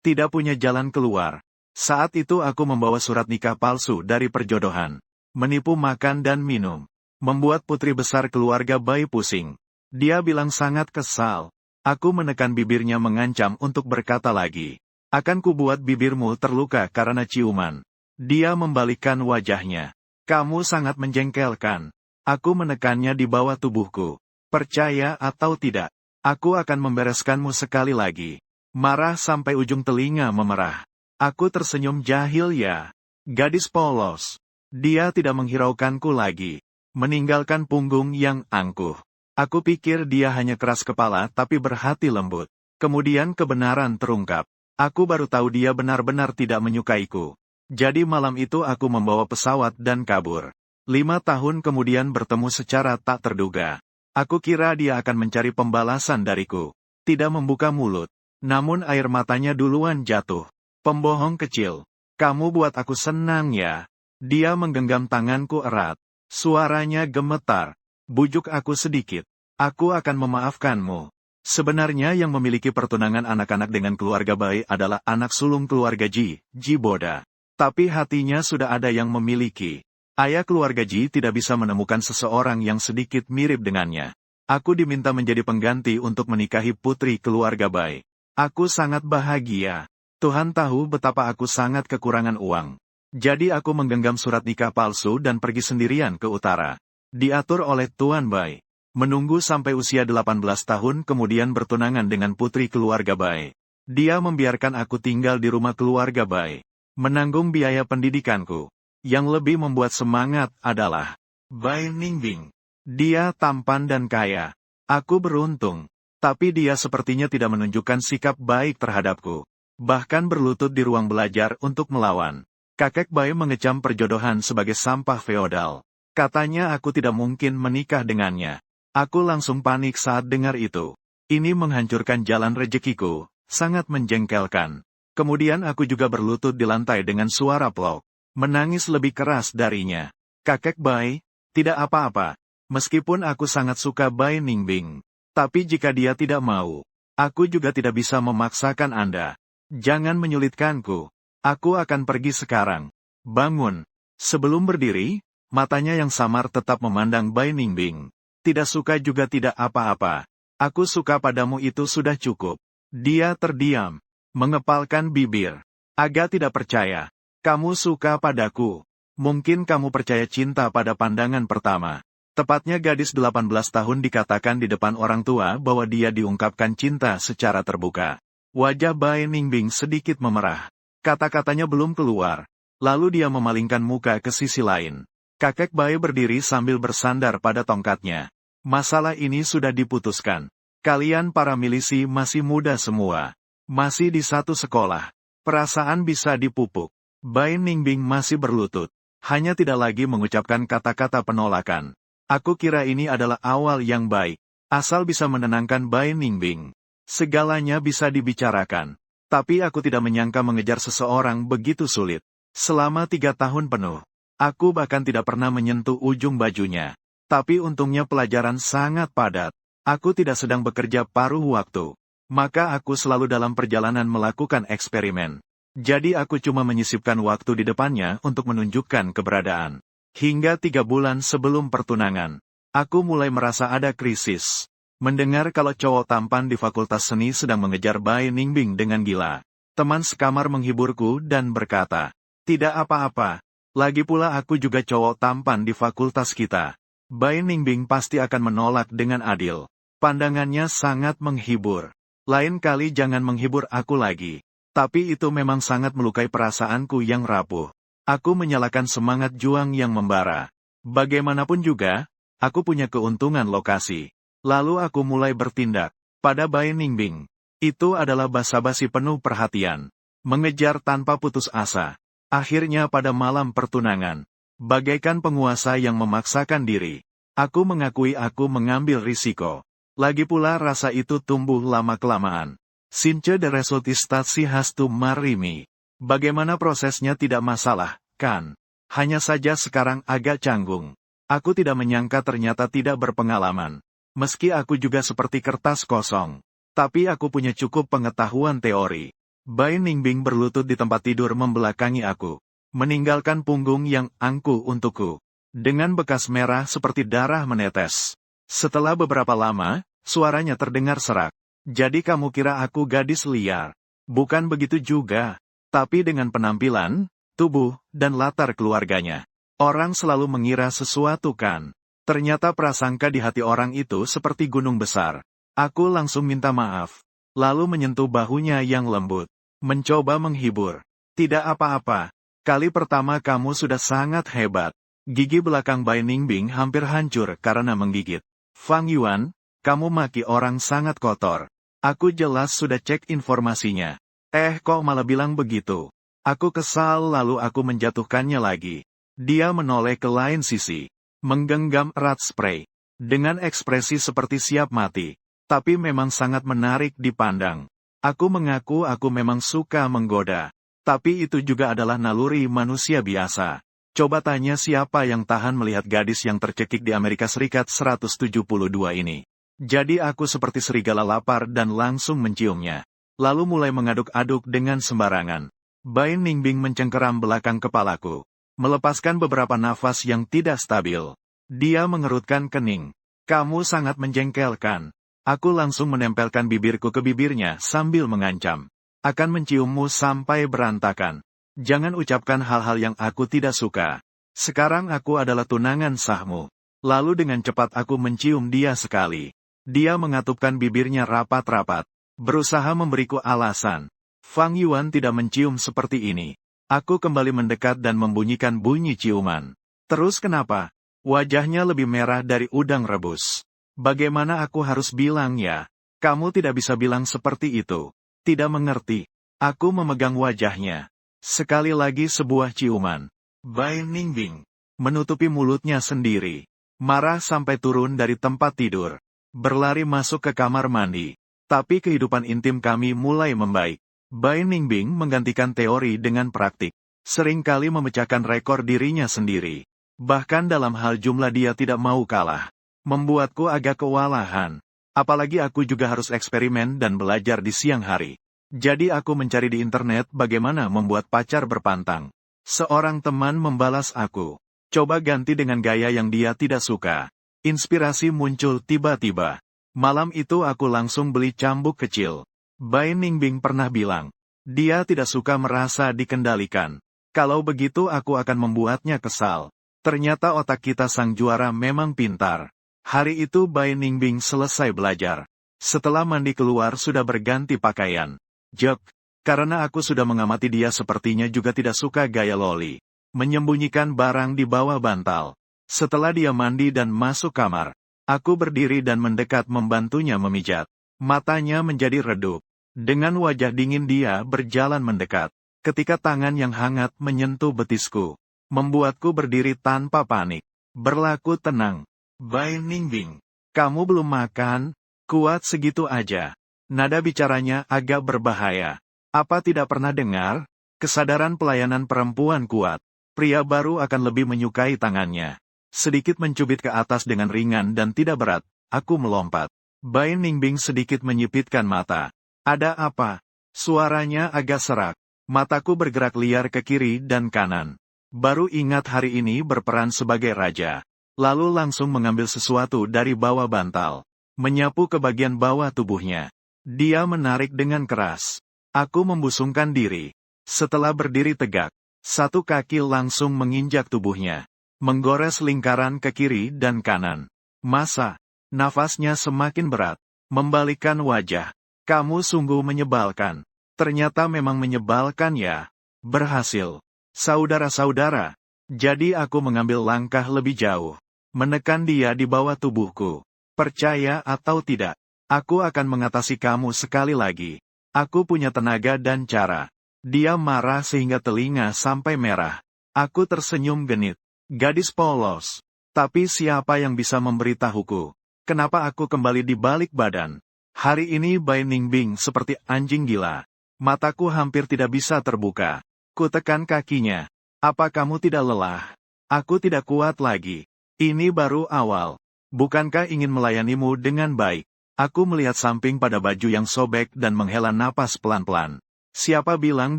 tidak punya jalan keluar. Saat itu aku membawa surat nikah palsu dari perjodohan. Menipu makan dan minum. Membuat putri besar keluarga Bai pusing. Dia bilang sangat kesal. Aku menekan bibirnya mengancam untuk berkata lagi. Akan kubuat bibirmu terluka karena ciuman. Dia membalikkan wajahnya. Kamu sangat menjengkelkan. Aku menekannya di bawah tubuhku. Percaya atau tidak, aku akan membereskanmu sekali lagi. Marah sampai ujung telinga memerah. Aku tersenyum jahil ya. Gadis polos. Dia tidak menghiraukanku lagi. Meninggalkan punggung yang angkuh. Aku pikir dia hanya keras kepala tapi berhati lembut. Kemudian kebenaran terungkap. Aku baru tahu dia benar-benar tidak menyukaiku. Jadi malam itu aku membawa pesawat dan kabur. 5 tahun kemudian bertemu secara tak terduga. Aku kira dia akan mencari pembalasan dariku. Tidak membuka mulut. Namun air matanya duluan jatuh. Pembohong kecil. Kamu buat aku senang ya. Dia menggenggam tanganku erat. Suaranya gemetar. Bujuk aku sedikit. Aku akan memaafkanmu. Sebenarnya yang memiliki pertunangan anak-anak dengan keluarga Bai adalah anak sulung keluarga Ji Boda. Tapi hatinya sudah ada yang memiliki. Ayah keluarga Ji tidak bisa menemukan seseorang yang sedikit mirip dengannya. Aku diminta menjadi pengganti untuk menikahi putri keluarga Bai. Aku sangat bahagia. Tuhan tahu betapa aku sangat kekurangan uang. Jadi aku menggenggam surat nikah palsu dan pergi sendirian ke utara. Diatur oleh Tuan Bai. Menunggu sampai usia 18 tahun kemudian bertunangan dengan putri keluarga Bai. Dia membiarkan aku tinggal di rumah keluarga Bai. Menanggung biaya pendidikanku. Yang lebih membuat semangat adalah Bai Ningbing. Dia tampan dan kaya. Aku beruntung. Tapi dia sepertinya tidak menunjukkan sikap baik terhadapku. Bahkan berlutut di ruang belajar untuk melawan. Kakek Bai mengecam perjodohan sebagai sampah feodal. Katanya aku tidak mungkin menikah dengannya. Aku langsung panik saat dengar itu. Ini menghancurkan jalan rezekiku, sangat menjengkelkan. Kemudian aku juga berlutut di lantai dengan suara plok. Menangis lebih keras darinya. Kakek Bai, tidak apa-apa. Meskipun aku sangat suka Bai Ningbing. Tapi jika dia tidak mau, aku juga tidak bisa memaksakan Anda. Jangan menyulitkanku. Aku akan pergi sekarang. Bangun. Sebelum berdiri, matanya yang samar tetap memandang Bai Ningbing. Tidak suka juga tidak apa-apa. Aku suka padamu itu sudah cukup. Dia terdiam. Mengepalkan bibir. Agak tidak percaya. Kamu suka padaku. Mungkin kamu percaya cinta pada pandangan pertama. Tepatnya gadis 18 tahun dikatakan di depan orang tua bahwa dia diungkapkan cinta secara terbuka. Wajah Bai Ningbing sedikit memerah. Kata-katanya belum keluar. Lalu dia memalingkan muka ke sisi lain. Kakek Bai berdiri sambil bersandar pada tongkatnya. Masalah ini sudah diputuskan. Kalian para milisi masih muda semua. Masih di satu sekolah. Perasaan bisa dipupuk. Bai Ningbing masih berlutut. Hanya tidak lagi mengucapkan kata-kata penolakan. Aku kira ini adalah awal yang baik. Asal bisa menenangkan Bai Ningbing. Segalanya bisa dibicarakan. Tapi aku tidak menyangka mengejar seseorang begitu sulit. Selama 3 tahun penuh. Aku bahkan tidak pernah menyentuh ujung bajunya. Tapi untungnya pelajaran sangat padat. Aku tidak sedang bekerja paruh waktu. Maka aku selalu dalam perjalanan melakukan eksperimen. Jadi aku cuma menyisipkan waktu di depannya untuk menunjukkan keberadaan. Hingga 3 bulan sebelum pertunangan, aku mulai merasa ada krisis. Mendengar kalau cowok tampan di Fakultas Seni sedang mengejar Bai Ningbing dengan gila. Teman sekamar menghiburku dan berkata, tidak apa-apa. Lagi pula aku juga cowok tampan di fakultas kita. Bai Ningbing pasti akan menolak dengan adil. Pandangannya sangat menghibur. Lain kali jangan menghibur aku lagi. Tapi itu memang sangat melukai perasaanku yang rapuh. Aku menyalakan semangat juang yang membara. Bagaimanapun juga, aku punya keuntungan lokasi. Lalu aku mulai bertindak. Pada Bai Ningbing. Itu adalah basa-basi penuh perhatian. Mengejar tanpa putus asa. Akhirnya pada malam pertunangan. Bagaikan penguasa yang memaksakan diri. Aku mengakui aku mengambil risiko. Lagi pula rasa itu tumbuh lama-kelamaan. Since the result is that she has to marry me. Bagaimana prosesnya tidak masalah, kan? Hanya saja sekarang agak canggung. Aku tidak menyangka ternyata tidak berpengalaman. Meski aku juga seperti kertas kosong. Tapi aku punya cukup pengetahuan teori. Bai Ningbing berlutut di tempat tidur membelakangi aku, meninggalkan punggung yang angkuh untukku, dengan bekas merah seperti darah menetes. Setelah beberapa lama, suaranya terdengar serak. Jadi kamu kira aku gadis liar? Bukan begitu juga. Tapi dengan penampilan, tubuh, dan latar keluarganya, orang selalu mengira sesuatu kan? Ternyata prasangka di hati orang itu seperti gunung besar. Aku langsung minta maaf, lalu menyentuh bahunya yang lembut, mencoba menghibur. Tidak apa-apa, kali pertama kamu sudah sangat hebat. Gigi belakang Bai Ningbing hampir hancur karena menggigit. Fang Yuan, kamu maki orang sangat kotor. Aku jelas sudah cek informasinya. Kok malah bilang begitu? Aku kesal lalu aku menjatuhkannya lagi. Dia menoleh ke lain sisi, menggenggam erat spray, dengan ekspresi seperti siap mati, tapi memang sangat menarik dipandang. Aku mengaku aku memang suka menggoda, tapi itu juga adalah naluri manusia biasa. Coba tanya siapa yang tahan melihat gadis yang tercekik di Amerika Serikat 172 ini. Jadi aku seperti serigala lapar dan langsung menciumnya, lalu mulai mengaduk-aduk dengan sembarangan. Bai Ningbing mencengkeram belakang kepalaku, melepaskan beberapa nafas yang tidak stabil. Dia mengerutkan kening. Kamu sangat menjengkelkan. Aku langsung menempelkan bibirku ke bibirnya sambil mengancam. Akan menciummu sampai berantakan. Jangan ucapkan hal-hal yang aku tidak suka. Sekarang aku adalah tunangan sahmu. Lalu dengan cepat aku mencium dia sekali. Dia mengatupkan bibirnya rapat-rapat, berusaha memberiku alasan. Fang Yuan tidak mencium seperti ini. Aku kembali mendekat dan membunyikan bunyi ciuman. Terus kenapa? Wajahnya lebih merah dari udang rebus. Bagaimana aku harus bilang ya? Kamu tidak bisa bilang seperti itu. Tidak mengerti. Aku memegang wajahnya. Sekali lagi sebuah ciuman. Bai Ningbing menutupi mulutnya sendiri. Marah sampai turun dari tempat tidur. Berlari masuk ke kamar mandi. Tapi kehidupan intim kami mulai membaik. Bai Ningbing menggantikan teori dengan praktik. Seringkali memecahkan rekor dirinya sendiri. Bahkan dalam hal jumlah dia tidak mau kalah. Membuatku agak kewalahan. Apalagi aku juga harus eksperimen dan belajar di siang hari. Jadi aku mencari di internet bagaimana membuat pacar berpantang. Seorang teman membalas aku. Coba ganti dengan gaya yang dia tidak suka. Inspirasi muncul tiba-tiba. Malam itu aku langsung beli cambuk kecil. Bai Ningbing pernah bilang, dia tidak suka merasa dikendalikan. Kalau begitu aku akan membuatnya kesal. Ternyata otak kita sang juara memang pintar. Hari itu Bai Ningbing selesai belajar. Setelah mandi keluar sudah berganti pakaian. Jok, karena aku sudah mengamati dia sepertinya juga tidak suka gaya loli. Menyembunyikan barang di bawah bantal. Setelah dia mandi dan masuk kamar, aku berdiri dan mendekat membantunya memijat. Matanya menjadi redup. Dengan wajah dingin dia berjalan mendekat. Ketika tangan yang hangat menyentuh betisku, membuatku berdiri tanpa panik. Berlaku tenang. Bai Ningbing, kamu belum makan? Kuat segitu aja. Nada bicaranya agak berbahaya. Apa tidak pernah dengar? Kesadaran pelayanan perempuan kuat. Pria baru akan lebih menyukai tangannya. Sedikit mencubit ke atas dengan ringan dan tidak berat. Aku melompat. Bai Ningbing sedikit menyipitkan mata. Ada apa? Suaranya agak serak. Mataku bergerak liar ke kiri dan kanan. Baru ingat hari ini berperan sebagai raja. Lalu langsung mengambil sesuatu dari bawah bantal. Menyapu ke bagian bawah tubuhnya. Dia menarik dengan keras. Aku membusungkan diri. Setelah berdiri tegak, satu kaki langsung menginjak tubuhnya. Menggores lingkaran ke kiri dan kanan. Masa? Nafasnya semakin berat. Membalikkan wajah. Kamu sungguh menyebalkan. Ternyata memang menyebalkan ya. Berhasil. Saudara-saudara. Jadi aku mengambil langkah lebih jauh. Menekan dia di bawah tubuhku. Percaya atau tidak, aku akan mengatasi kamu sekali lagi. Aku punya tenaga dan cara. Dia marah sehingga telinga sampai merah. Aku tersenyum genit. Gadis polos. Tapi siapa yang bisa memberitahuku? Kenapa aku kembali di balik badan? Hari ini Bai Ningbing seperti anjing gila. Mataku hampir tidak bisa terbuka. Kutekan kakinya. Apa kamu tidak lelah? Aku tidak kuat lagi. Ini baru awal. Bukankah ingin melayanimu dengan baik? Aku melihat samping pada baju yang sobek dan menghela napas pelan-pelan. Siapa bilang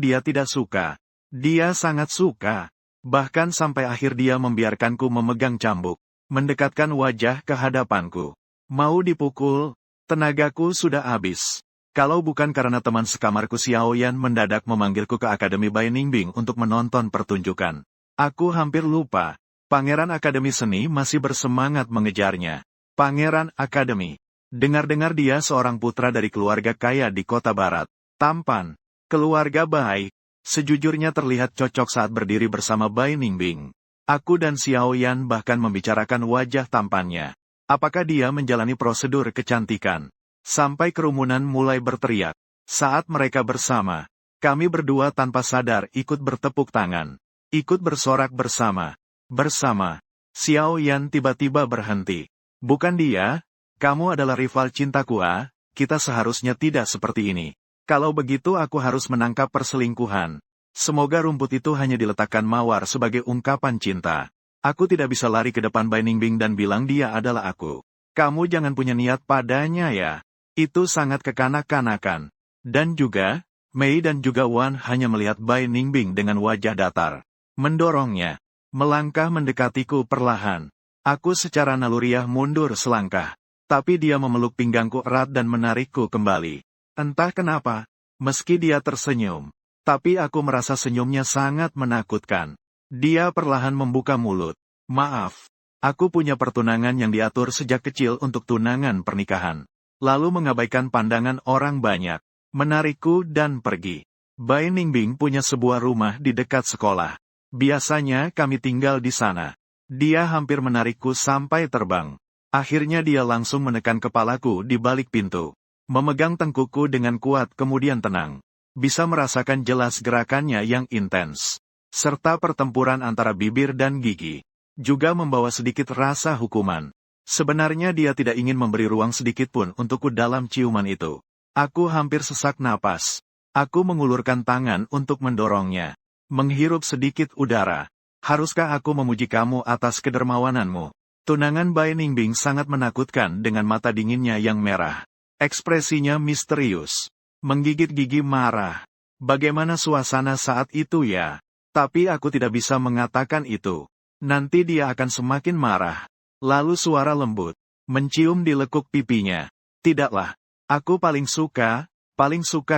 dia tidak suka? Dia sangat suka. Bahkan sampai akhir dia membiarkanku memegang cambuk, mendekatkan wajah ke hadapanku. Mau dipukul, tenagaku sudah habis. Kalau bukan karena teman sekamarku Xiao Yan mendadak memanggilku ke Akademi Bai Ningbing untuk menonton pertunjukan. Aku hampir lupa. Pangeran Akademi Seni masih bersemangat mengejarnya. Pangeran Akademi. Dengar-dengar dia seorang putra dari keluarga kaya di kota barat. Tampan. Keluarga baik. Sejujurnya terlihat cocok saat berdiri bersama Bai Ningbing. Aku dan Xiao Yan bahkan membicarakan wajah tampannya. Apakah dia menjalani prosedur kecantikan? Sampai kerumunan mulai berteriak. Saat mereka bersama, kami berdua tanpa sadar ikut bertepuk tangan. Ikut bersorak bersama. Bersama. Xiao Yan tiba-tiba berhenti. Bukan dia? Kamu adalah rival cintaku ah? Kita seharusnya tidak seperti ini. Kalau begitu aku harus menangkap perselingkuhan. Semoga rumput itu hanya diletakkan mawar sebagai ungkapan cinta. Aku tidak bisa lari ke depan Bai Ningbing dan bilang dia adalah aku. Kamu jangan punya niat padanya ya. Itu sangat kekanak-kanakan. Dan juga, Mei dan juga Wan hanya melihat Bai Ningbing dengan wajah datar. Mendorongnya. Melangkah mendekatiku perlahan. Aku secara naluriah mundur selangkah. Tapi dia memeluk pinggangku erat dan menarikku kembali. Entah kenapa, meski dia tersenyum, tapi aku merasa senyumnya sangat menakutkan. Dia perlahan membuka mulut. Maaf, aku punya pertunangan yang diatur sejak kecil untuk tunangan pernikahan. Lalu mengabaikan pandangan orang banyak, menarikku dan pergi. Bai Ningbing punya sebuah rumah di dekat sekolah. Biasanya kami tinggal di sana. Dia hampir menarikku sampai terbang. Akhirnya dia langsung menekan kepalaku di balik pintu. Memegang tengkukku dengan kuat kemudian tenang. Bisa merasakan jelas gerakannya yang intens. Serta pertempuran antara bibir dan gigi. Juga membawa sedikit rasa hukuman. Sebenarnya dia tidak ingin memberi ruang sedikit pun untukku dalam ciuman itu. Aku hampir sesak napas. Aku mengulurkan tangan untuk mendorongnya. Menghirup sedikit udara. Haruskah aku memuji kamu atas kedermawananmu? Tunangan Bai Ningbing sangat menakutkan dengan mata dinginnya yang merah. Ekspresinya misterius. Menggigit gigi marah. Bagaimana suasana saat itu ya? Tapi aku tidak bisa mengatakan itu. Nanti dia akan semakin marah. Lalu suara lembut. Mencium di lekuk pipinya. Tidaklah. Aku paling suka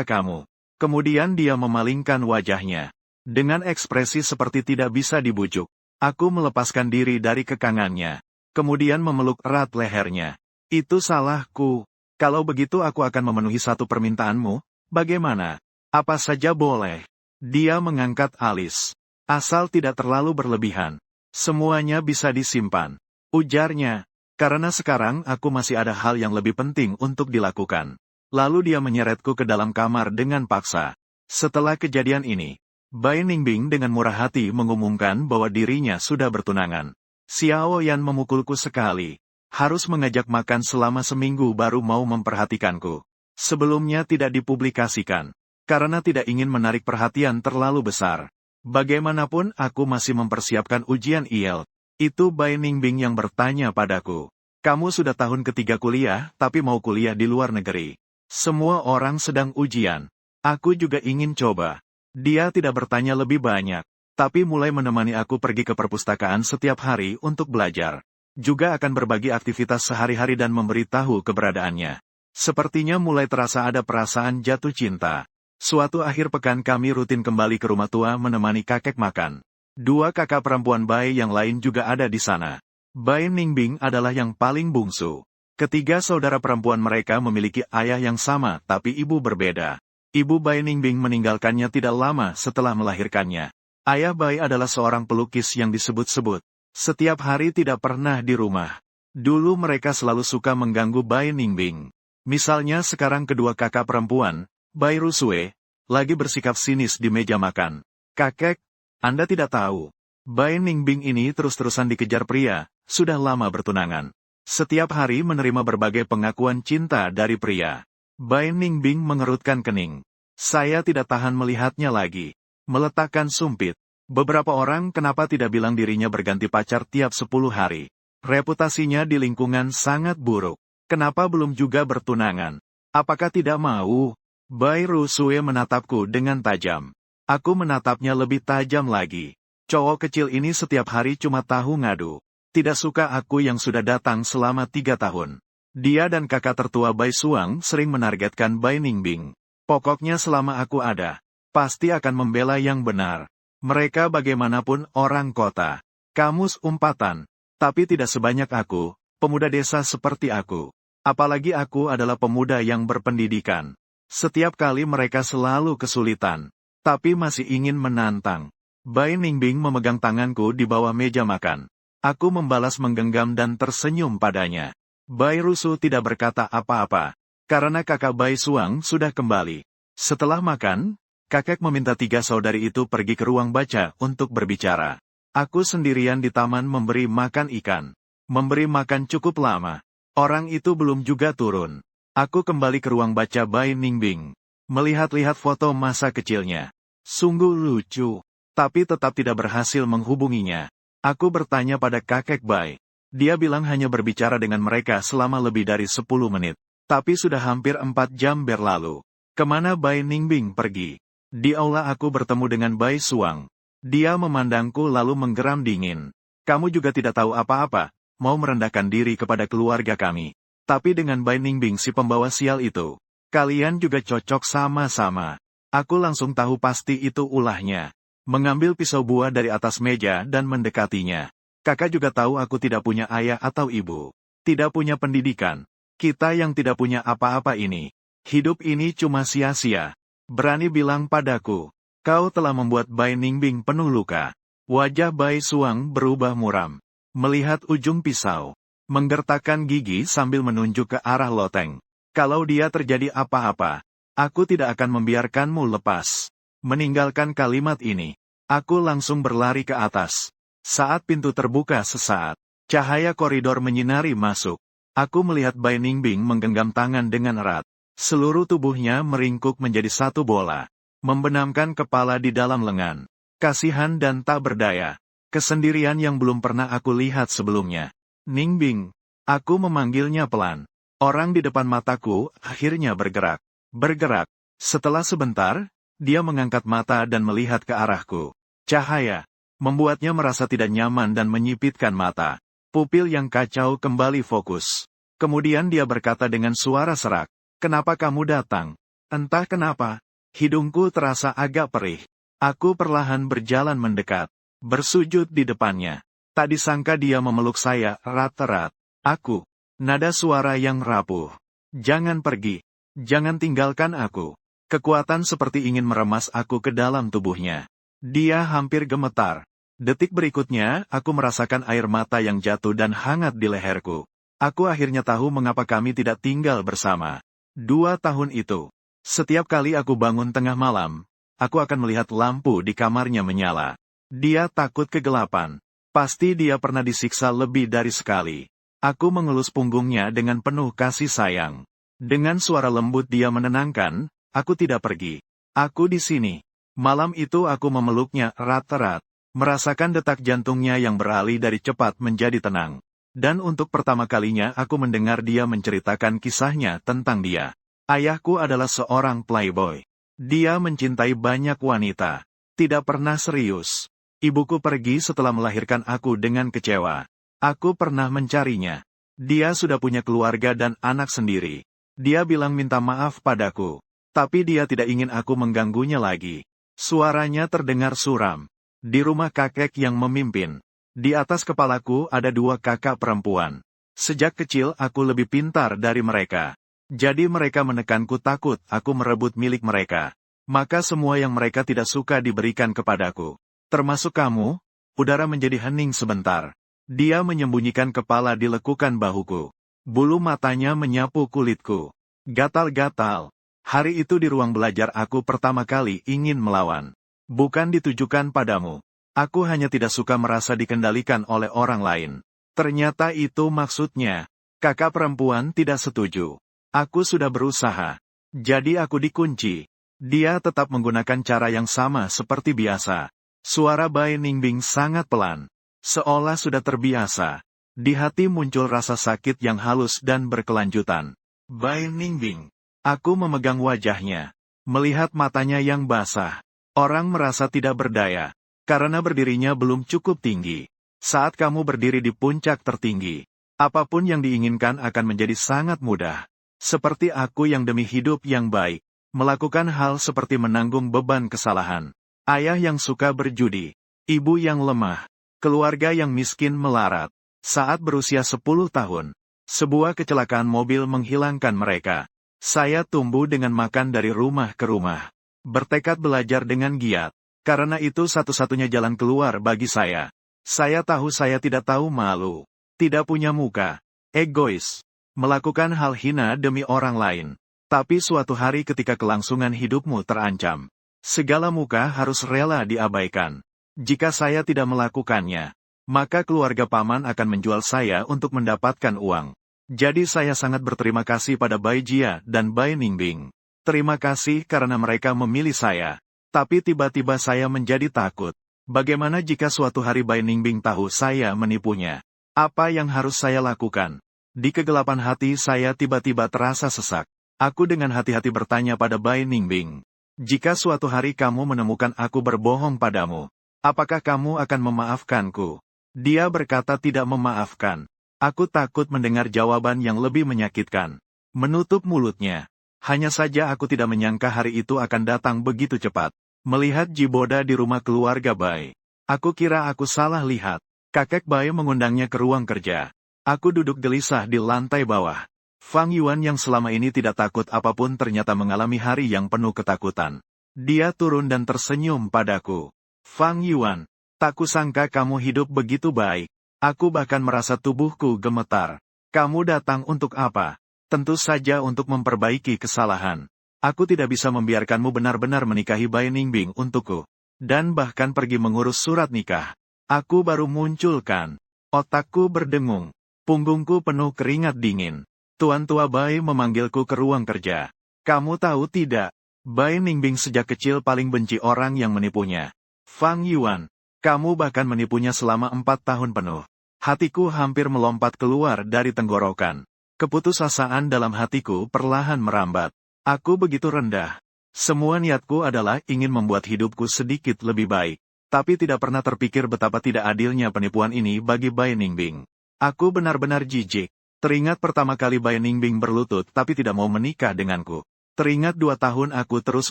kamu. Kemudian dia memalingkan wajahnya. Dengan ekspresi seperti tidak bisa dibujuk. Aku melepaskan diri dari kekangannya. Kemudian memeluk erat lehernya. Itu salahku. Kalau begitu aku akan memenuhi satu permintaanmu, bagaimana? Apa saja boleh. Dia mengangkat alis. Asal tidak terlalu berlebihan. Semuanya bisa disimpan. Ujarnya, karena sekarang aku masih ada hal yang lebih penting untuk dilakukan. Lalu dia menyeretku ke dalam kamar dengan paksa. Setelah kejadian ini, Bai Ningbing dengan murah hati mengumumkan bahwa dirinya sudah bertunangan. Xiao Yan memukulku sekali. Harus mengajak makan selama seminggu baru mau memperhatikanku. Sebelumnya tidak dipublikasikan. Karena tidak ingin menarik perhatian terlalu besar. Bagaimanapun aku masih mempersiapkan ujian IELTS. Itu Bai Ningbing yang bertanya padaku. Kamu sudah tahun ketiga kuliah, tapi mau kuliah di luar negeri. Semua orang sedang ujian. Aku juga ingin coba. Dia tidak bertanya lebih banyak. Tapi mulai menemani aku pergi ke perpustakaan setiap hari untuk belajar. Juga akan berbagi aktivitas sehari-hari dan memberitahu keberadaannya. Sepertinya mulai terasa ada perasaan jatuh cinta. Suatu akhir pekan kami rutin kembali ke rumah tua menemani kakek makan. Dua kakak perempuan Bai yang lain juga ada di sana. Bai Ningbing adalah yang paling bungsu. Ketiga saudara perempuan mereka memiliki ayah yang sama tapi ibu berbeda. Ibu Bai Ningbing meninggalkannya tidak lama setelah melahirkannya. Ayah Bai adalah seorang pelukis yang disebut-sebut. Setiap hari tidak pernah di rumah. Dulu mereka selalu suka mengganggu Bai Ningbing. Misalnya sekarang kedua kakak perempuan, Bai Rusue, lagi bersikap sinis di meja makan. Kakek, Anda tidak tahu. Bai Ningbing ini terus-terusan dikejar pria, sudah lama bertunangan. Setiap hari menerima berbagai pengakuan cinta dari pria. Bai Ningbing mengerutkan kening. Saya tidak tahan melihatnya lagi. Meletakkan sumpit. Beberapa orang kenapa tidak bilang dirinya berganti pacar tiap 10 hari. Reputasinya di lingkungan sangat buruk. Kenapa belum juga bertunangan? Apakah tidak mau? Bai Rusue menatapku dengan tajam. Aku menatapnya lebih tajam lagi. Cowok kecil ini setiap hari cuma tahu ngadu. Tidak suka aku yang sudah datang selama 3 tahun. Dia dan kakak tertua Bai Suang sering menargetkan Bai Ningbing. Pokoknya selama aku ada, pasti akan membela yang benar. Mereka bagaimanapun orang kota. Kamus umpatan. Tapi tidak sebanyak aku, pemuda desa seperti aku. Apalagi aku adalah pemuda yang berpendidikan. Setiap kali mereka selalu kesulitan, tapi masih ingin menantang. Bai Ningbing memegang tanganku di bawah meja makan. Aku membalas menggenggam dan tersenyum padanya. Bai Rusu tidak berkata apa-apa, karena kakak Bai Suang sudah kembali. Setelah makan, kakek meminta 3 saudari itu pergi ke ruang baca untuk berbicara. Aku sendirian di taman memberi makan ikan. Memberi makan cukup lama. Orang itu belum juga turun. Aku kembali ke ruang baca Bai Ningbing. Melihat-lihat foto masa kecilnya. Sungguh lucu. Tapi tetap tidak berhasil menghubunginya. Aku bertanya pada kakek Bai. Dia bilang hanya berbicara dengan mereka selama lebih dari 10 menit. Tapi sudah hampir 4 jam berlalu. Kemana Bai Ningbing pergi? Di aula aku bertemu dengan Bai Suang. Dia memandangku lalu menggeram dingin. Kamu juga tidak tahu apa-apa, mau merendahkan diri kepada keluarga kami. Tapi dengan Bai Ningbing si pembawa sial itu, kalian juga cocok sama-sama. Aku langsung tahu pasti itu ulahnya. Mengambil pisau buah dari atas meja dan mendekatinya. Kakak juga tahu aku tidak punya ayah atau ibu. Tidak punya pendidikan. Kita yang tidak punya apa-apa ini. Hidup ini cuma sia-sia. Berani bilang padaku, kau telah membuat Bai Ningbing penuh luka. Wajah Bai Suang berubah muram. Melihat ujung pisau. Menggertakkan gigi sambil menunjuk ke arah loteng. Kalau dia terjadi apa-apa, aku tidak akan membiarkanmu lepas. Meninggalkan kalimat ini, aku langsung berlari ke atas. Saat pintu terbuka sesaat, cahaya koridor menyinari masuk. Aku melihat Bai Ningbing menggenggam tangan dengan erat. Seluruh tubuhnya meringkuk menjadi satu bola. Membenamkan kepala di dalam lengan. Kasihan dan tak berdaya. Kesendirian yang belum pernah aku lihat sebelumnya. Ningbing. Aku memanggilnya pelan. Orang di depan mataku akhirnya bergerak. Bergerak. Setelah sebentar, dia mengangkat mata dan melihat ke arahku. Cahaya. Membuatnya merasa tidak nyaman dan menyipitkan mata. Pupil yang kacau kembali fokus. Kemudian dia berkata dengan suara serak. Kenapa kamu datang? Entah kenapa. Hidungku terasa agak perih. Aku perlahan berjalan mendekat. Bersujud di depannya. Tak disangka dia memeluk saya erat-erat. Aku. Nada suara yang rapuh. Jangan pergi. Jangan tinggalkan aku. Kekuatan seperti ingin meremas aku ke dalam tubuhnya. Dia hampir gemetar. Detik berikutnya, aku merasakan air mata yang jatuh dan hangat di leherku. Aku akhirnya tahu mengapa kami tidak tinggal bersama. 2 tahun itu. Setiap kali aku bangun tengah malam, aku akan melihat lampu di kamarnya menyala. Dia takut kegelapan. Pasti dia pernah disiksa lebih dari sekali. Aku mengelus punggungnya dengan penuh kasih sayang. Dengan suara lembut dia menenangkan, aku tidak pergi. Aku di sini. Malam itu aku memeluknya erat-erat. Merasakan detak jantungnya yang beralih dari cepat menjadi tenang. Dan untuk pertama kalinya aku mendengar dia menceritakan kisahnya tentang dia. Ayahku adalah seorang playboy. Dia mencintai banyak wanita. Tidak pernah serius. Ibuku pergi setelah melahirkan aku dengan kecewa. Aku pernah mencarinya. Dia sudah punya keluarga dan anak sendiri. Dia bilang minta maaf padaku. Tapi dia tidak ingin aku mengganggunya lagi. Suaranya terdengar suram. Di rumah kakek yang memimpin. Di atas kepalaku ada 2 kakak perempuan. Sejak kecil aku lebih pintar dari mereka. Jadi mereka menekanku takut aku merebut milik mereka. Maka semua yang mereka tidak suka diberikan kepadaku. Termasuk kamu. Udara menjadi hening sebentar. Dia menyembunyikan kepala di lekukan bahuku. Bulu matanya menyapu kulitku. Gatal-gatal. Hari itu di ruang belajar aku pertama kali ingin melawan. Bukan ditujukan padamu. Aku hanya tidak suka merasa dikendalikan oleh orang lain. Ternyata itu maksudnya. Kakak perempuan tidak setuju. Aku sudah berusaha. Jadi aku dikunci. Dia tetap menggunakan cara yang sama seperti biasa. Suara Bai Ningbing sangat pelan. Seolah sudah terbiasa. Di hati muncul rasa sakit yang halus dan berkelanjutan. Bai Ningbing. Aku memegang wajahnya. Melihat matanya yang basah. Orang merasa tidak berdaya. Karena berdirinya belum cukup tinggi. Saat kamu berdiri di puncak tertinggi, apapun yang diinginkan akan menjadi sangat mudah. Seperti aku yang demi hidup yang baik, melakukan hal seperti menanggung beban kesalahan. Ayah yang suka berjudi, ibu yang lemah, keluarga yang miskin melarat. Saat berusia 10 tahun, sebuah kecelakaan mobil menghilangkan mereka. Saya tumbuh dengan makan dari rumah ke rumah. Bertekad belajar dengan giat, karena itu satu-satunya jalan keluar bagi saya. Saya tahu saya tidak tahu malu, tidak punya muka, egois, melakukan hal hina demi orang lain. Tapi suatu hari ketika kelangsungan hidupmu terancam, segala muka harus rela diabaikan. Jika saya tidak melakukannya, maka keluarga paman akan menjual saya untuk mendapatkan uang. Jadi saya sangat berterima kasih pada Bai Jia dan Bai Ningbing. Terima kasih karena mereka memilih saya. Tapi tiba-tiba saya menjadi takut. Bagaimana jika suatu hari Bai Ningbing tahu saya menipunya? Apa yang harus saya lakukan? Di kegelapan hati saya tiba-tiba terasa sesak. Aku dengan hati-hati bertanya pada Bai Ningbing. Jika suatu hari kamu menemukan aku berbohong padamu, apakah kamu akan memaafkanku? Dia berkata tidak memaafkan. Aku takut mendengar jawaban yang lebih menyakitkan. Menutup mulutnya. Hanya saja aku tidak menyangka hari itu akan datang begitu cepat. Melihat Jiboda di rumah keluarga Bai. Aku kira aku salah lihat. Kakek Bai mengundangnya ke ruang kerja. Aku duduk gelisah di lantai bawah. Fang Yuan yang selama ini tidak takut apapun ternyata mengalami hari yang penuh ketakutan. Dia turun dan tersenyum padaku. Fang Yuan, tak kusangka kamu hidup begitu baik. Aku bahkan merasa tubuhku gemetar. Kamu datang untuk apa? Tentu saja untuk memperbaiki kesalahan. Aku tidak bisa membiarkanmu benar-benar menikahi Bai Ningbing untukku. Dan bahkan pergi mengurus surat nikah. Aku baru munculkan. Otakku berdengung. Punggungku penuh keringat dingin. Tuan Tua Bai memanggilku ke ruang kerja. Kamu tahu tidak? Bai Ningbing sejak kecil paling benci orang yang menipunya. Fang Yuan, kamu bahkan menipunya selama 4 tahun penuh. Hatiku hampir melompat keluar dari tenggorokan. Keputusasaan dalam hatiku perlahan merambat. Aku begitu rendah. Semua niatku adalah ingin membuat hidupku sedikit lebih baik. Tapi tidak pernah terpikir betapa tidak adilnya penipuan ini bagi Bai Ningbing. Aku benar-benar jijik. Teringat pertama kali Bai Ningbing berlutut tapi tidak mau menikah denganku. Teringat 2 tahun aku terus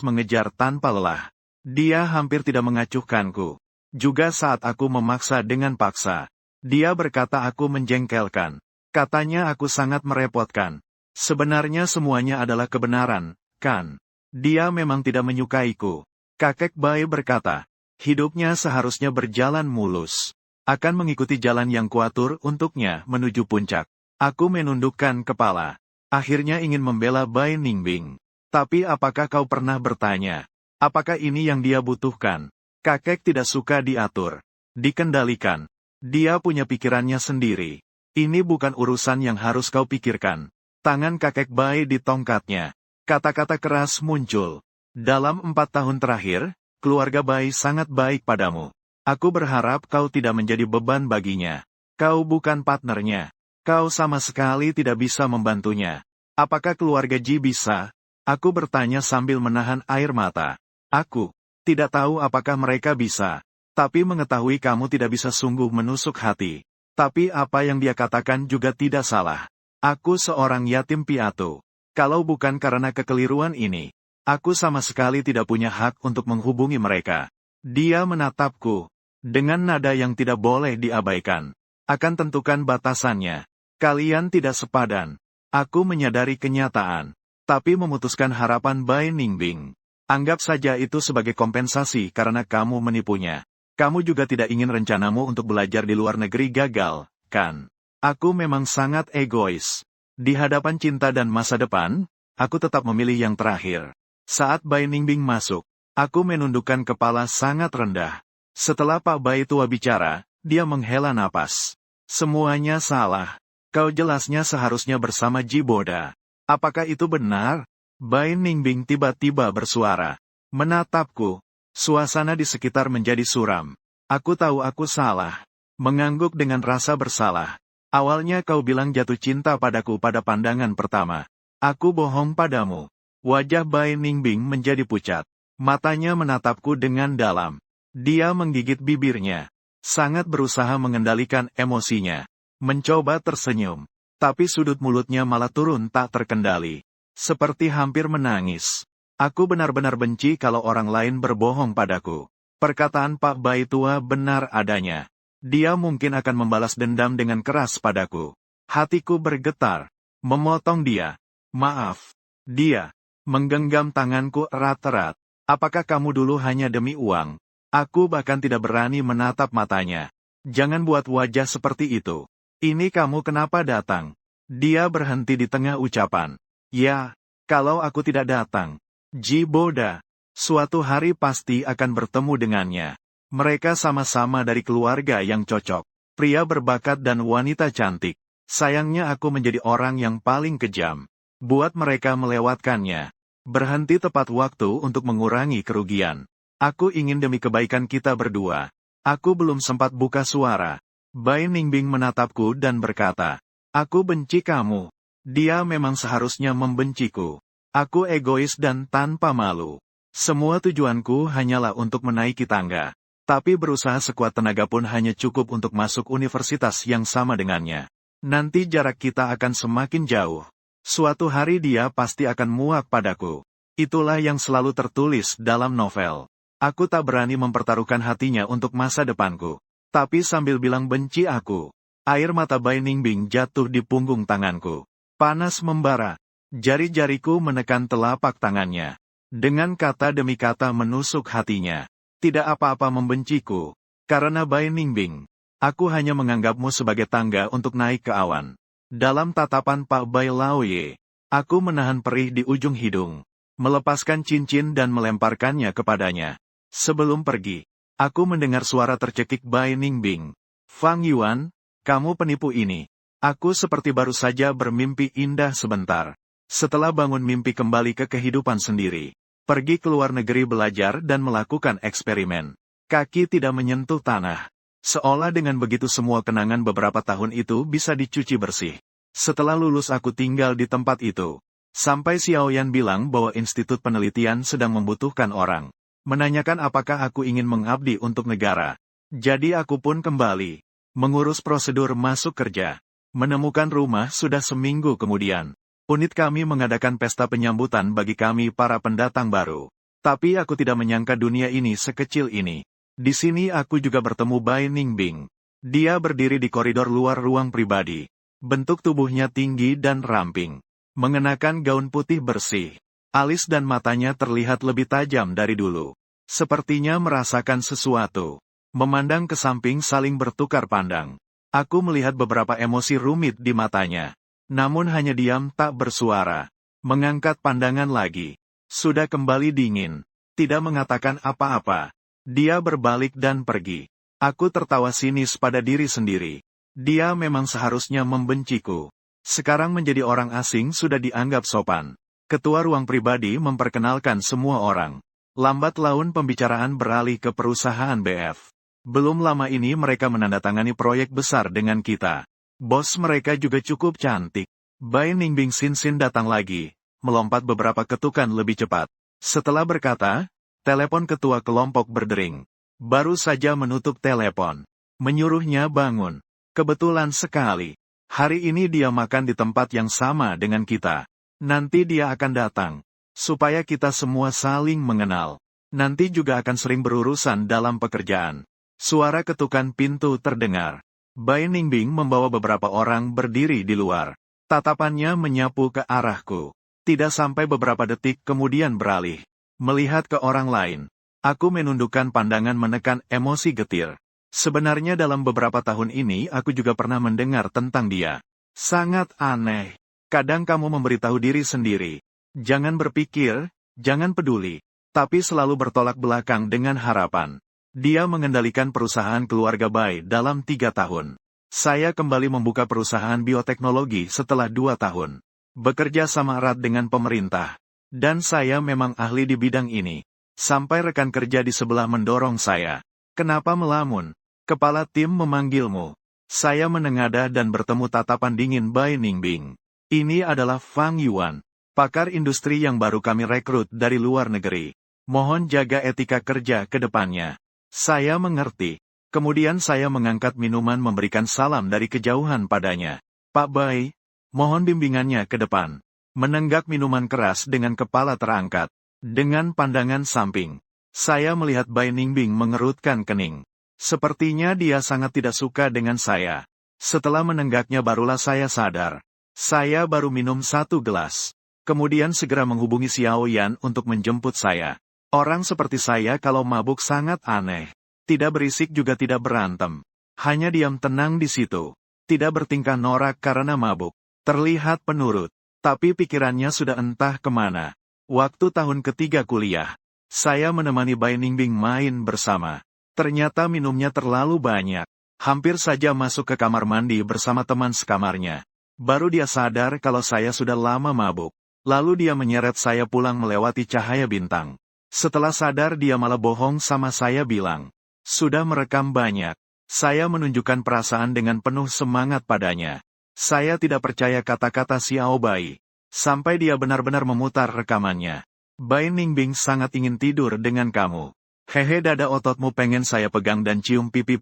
mengejar tanpa lelah. Dia hampir tidak mengacuhkanku. Juga saat aku memaksa dengan paksa. Dia berkata aku menjengkelkan. Katanya aku sangat merepotkan. Sebenarnya semuanya adalah kebenaran, kan? Dia memang tidak menyukaiku. Kakek Bai berkata, hidupnya seharusnya berjalan mulus. Akan mengikuti jalan yang kuatur untuknya menuju puncak. Aku menundukkan kepala. Akhirnya ingin membela Bai Ningbing. Tapi apakah kau pernah bertanya? Apakah ini yang dia butuhkan? Kakek tidak suka diatur. Dikendalikan. Dia punya pikirannya sendiri. Ini bukan urusan yang harus kau pikirkan. Tangan kakek Bai di tongkatnya. Kata-kata keras muncul. Dalam 4 tahun terakhir, keluarga Bai sangat baik padamu. Aku berharap kau tidak menjadi beban baginya. Kau bukan partnernya. Kau sama sekali tidak bisa membantunya. Apakah keluarga Ji bisa? Aku bertanya sambil menahan air mata. Aku tidak tahu apakah mereka bisa. Tapi mengetahui kamu tidak bisa sungguh menusuk hati. Tapi apa yang dia katakan juga tidak salah. Aku seorang yatim piatu. Kalau bukan karena kekeliruan ini, aku sama sekali tidak punya hak untuk menghubungi mereka. Dia menatapku. Dengan nada yang tidak boleh diabaikan. Akan tentukan batasannya. Kalian tidak sepadan. Aku menyadari kenyataan. Tapi memutuskan harapan Bai Ningbing. Anggap saja itu sebagai kompensasi karena kamu menipunya. Kamu juga tidak ingin rencanamu untuk belajar di luar negeri gagal, kan? Aku memang sangat egois. Di hadapan cinta dan masa depan, aku tetap memilih yang terakhir. Saat Bai Ningbing masuk, aku menundukkan kepala sangat rendah. Setelah Pak Bai tua bicara, dia menghela napas. Semuanya salah. Kau jelasnya seharusnya bersama Jiboda. Apakah itu benar? Bai Ningbing tiba-tiba bersuara. Menatapku. Suasana di sekitar menjadi suram. Aku tahu aku salah. Mengangguk dengan rasa bersalah. Awalnya kau bilang jatuh cinta padaku pada pandangan pertama. Aku bohong padamu. Wajah Bai Ningbing menjadi pucat. Matanya menatapku dengan dalam. Dia menggigit bibirnya. Sangat berusaha mengendalikan emosinya. Mencoba tersenyum. Tapi sudut mulutnya malah turun tak terkendali. Seperti hampir menangis. Aku benar-benar benci kalau orang lain berbohong padaku. Perkataan Pak Bai tua benar adanya. Dia mungkin akan membalas dendam dengan keras padaku. Hatiku bergetar. Memotong dia. Maaf. Dia menggenggam tanganku erat-erat. Apakah kamu dulu hanya demi uang? Aku bahkan tidak berani menatap matanya. Jangan buat wajah seperti itu. Ini kamu kenapa datang? Dia berhenti di tengah ucapan. Ya, kalau aku tidak datang. Ji Boda. Suatu hari pasti akan bertemu dengannya. Mereka sama-sama dari keluarga yang cocok. Pria berbakat dan wanita cantik. Sayangnya aku menjadi orang yang paling kejam. Buat mereka melewatkannya. Berhenti tepat waktu untuk mengurangi kerugian. Aku ingin demi kebaikan kita berdua. Aku belum sempat buka suara. Bai Ningbing menatapku dan berkata, aku benci kamu. Dia memang seharusnya membenciku. Aku egois dan tanpa malu. Semua tujuanku hanyalah untuk menaiki tangga. Tapi berusaha sekuat tenaga pun hanya cukup untuk masuk universitas yang sama dengannya. Nanti jarak kita akan semakin jauh. Suatu hari dia pasti akan muak padaku. Itulah yang selalu tertulis dalam novel. Aku tak berani mempertaruhkan hatinya untuk masa depanku. Tapi sambil bilang benci aku, air mata Bai Ningbing jatuh di punggung tanganku. Panas membara. Jari-jariku menekan telapak tangannya. Dengan kata demi kata menusuk hatinya. Tidak apa-apa membenciku. Karena Bai Ningbing, aku hanya menganggapmu sebagai tangga untuk naik ke awan. Dalam tatapan Pak Bai Laoye, aku menahan perih di ujung hidung, melepaskan cincin dan melemparkannya kepadanya. Sebelum pergi, aku mendengar suara tercekik Bai Ningbing. Fang Yuan, kamu penipu ini. Aku seperti baru saja bermimpi indah sebentar. Setelah bangun mimpi kembali ke kehidupan sendiri. Pergi ke luar negeri belajar dan melakukan eksperimen. Kaki tidak menyentuh tanah. Seolah dengan begitu semua kenangan beberapa tahun itu bisa dicuci bersih. Setelah lulus aku tinggal di tempat itu. Sampai Xiaoyan bilang bahwa institut penelitian sedang membutuhkan orang. Menanyakan apakah aku ingin mengabdi untuk negara. Jadi aku pun kembali. Mengurus prosedur masuk kerja. Menemukan rumah sudah seminggu kemudian. Unit kami mengadakan pesta penyambutan bagi kami para pendatang baru. Tapi aku tidak menyangka dunia ini sekecil ini. Di sini aku juga bertemu Bai Ningbing. Dia berdiri di koridor luar ruang pribadi. Bentuk tubuhnya tinggi dan ramping. Mengenakan gaun putih bersih. Alis dan matanya terlihat lebih tajam dari dulu. Sepertinya merasakan sesuatu. Memandang ke samping saling bertukar pandang. Aku melihat beberapa emosi rumit di matanya. Namun hanya diam tak bersuara. Mengangkat pandangan lagi. Sudah kembali dingin. Tidak mengatakan apa-apa. Dia berbalik dan pergi. Aku tertawa sinis pada diri sendiri. Dia memang seharusnya membenciku. Sekarang menjadi orang asing sudah dianggap sopan. Ketua ruang pribadi memperkenalkan semua orang. Lambat laun pembicaraan beralih ke perusahaan BF. Belum lama ini mereka menandatangani proyek besar dengan kita. Bos mereka juga cukup cantik. Bai Ningbing Sin datang lagi, melompat beberapa ketukan lebih cepat. Setelah berkata, telepon ketua kelompok berdering. Baru saja menutup telepon. Menyuruhnya bangun. Kebetulan sekali. Hari ini dia makan di tempat yang sama dengan kita. Nanti dia akan datang. Supaya kita semua saling mengenal. Nanti juga akan sering berurusan dalam pekerjaan. Suara ketukan pintu terdengar. Bai Ningbing membawa beberapa orang berdiri di luar. Tatapannya menyapu ke arahku. Tidak sampai beberapa detik kemudian beralih. Melihat ke orang lain. Aku menundukkan pandangan menekan emosi getir. Sebenarnya dalam beberapa tahun ini aku juga pernah mendengar tentang dia. Sangat aneh. Kadang kamu memberitahu diri sendiri. Jangan berpikir, jangan peduli. Tapi selalu bertolak belakang dengan harapan. Dia mengendalikan perusahaan keluarga Bai dalam 3 tahun. Saya kembali membuka perusahaan bioteknologi setelah 2 tahun. Bekerja sama erat dengan pemerintah. Dan saya memang ahli di bidang ini. Sampai rekan kerja di sebelah mendorong saya. Kenapa melamun? Kepala tim memanggilmu. Saya menengadah dan bertemu tatapan dingin Bai Ningbing. Ini adalah Fang Yuan. Pakar industri yang baru kami rekrut dari luar negeri. Mohon jaga etika kerja ke depannya. Saya mengerti. Kemudian saya mengangkat minuman memberikan salam dari kejauhan padanya. Pak Bai, mohon bimbingannya ke depan. Menenggak minuman keras dengan kepala terangkat. Dengan pandangan samping. Saya melihat Bai Ningbing mengerutkan kening. Sepertinya dia sangat tidak suka dengan saya. Setelah menenggaknya barulah saya sadar. Saya baru minum 1 gelas. Kemudian segera menghubungi Xiao Yan untuk menjemput saya. Orang seperti saya kalau mabuk sangat aneh. Tidak berisik juga tidak berantem. Hanya diam tenang di situ. Tidak bertingkah norak karena mabuk. Terlihat penurut. Tapi pikirannya sudah entah kemana. Waktu tahun ketiga kuliah. Saya menemani Bai Ningbing main bersama. Ternyata minumnya terlalu banyak. Hampir saja masuk ke kamar mandi bersama teman sekamarnya. Baru dia sadar kalau saya sudah lama mabuk. Lalu dia menyeret saya pulang melewati cahaya bintang. Setelah sadar dia malah bohong sama saya bilang. Sudah merekam banyak. Saya menunjukkan perasaan dengan penuh semangat padanya. Saya tidak percaya kata-kata Xiao Bai. Sampai dia benar-benar memutar rekamannya. Bai Ningbing sangat ingin tidur dengan kamu. Hehe dada ototmu pengen saya pegang dan cium pipi.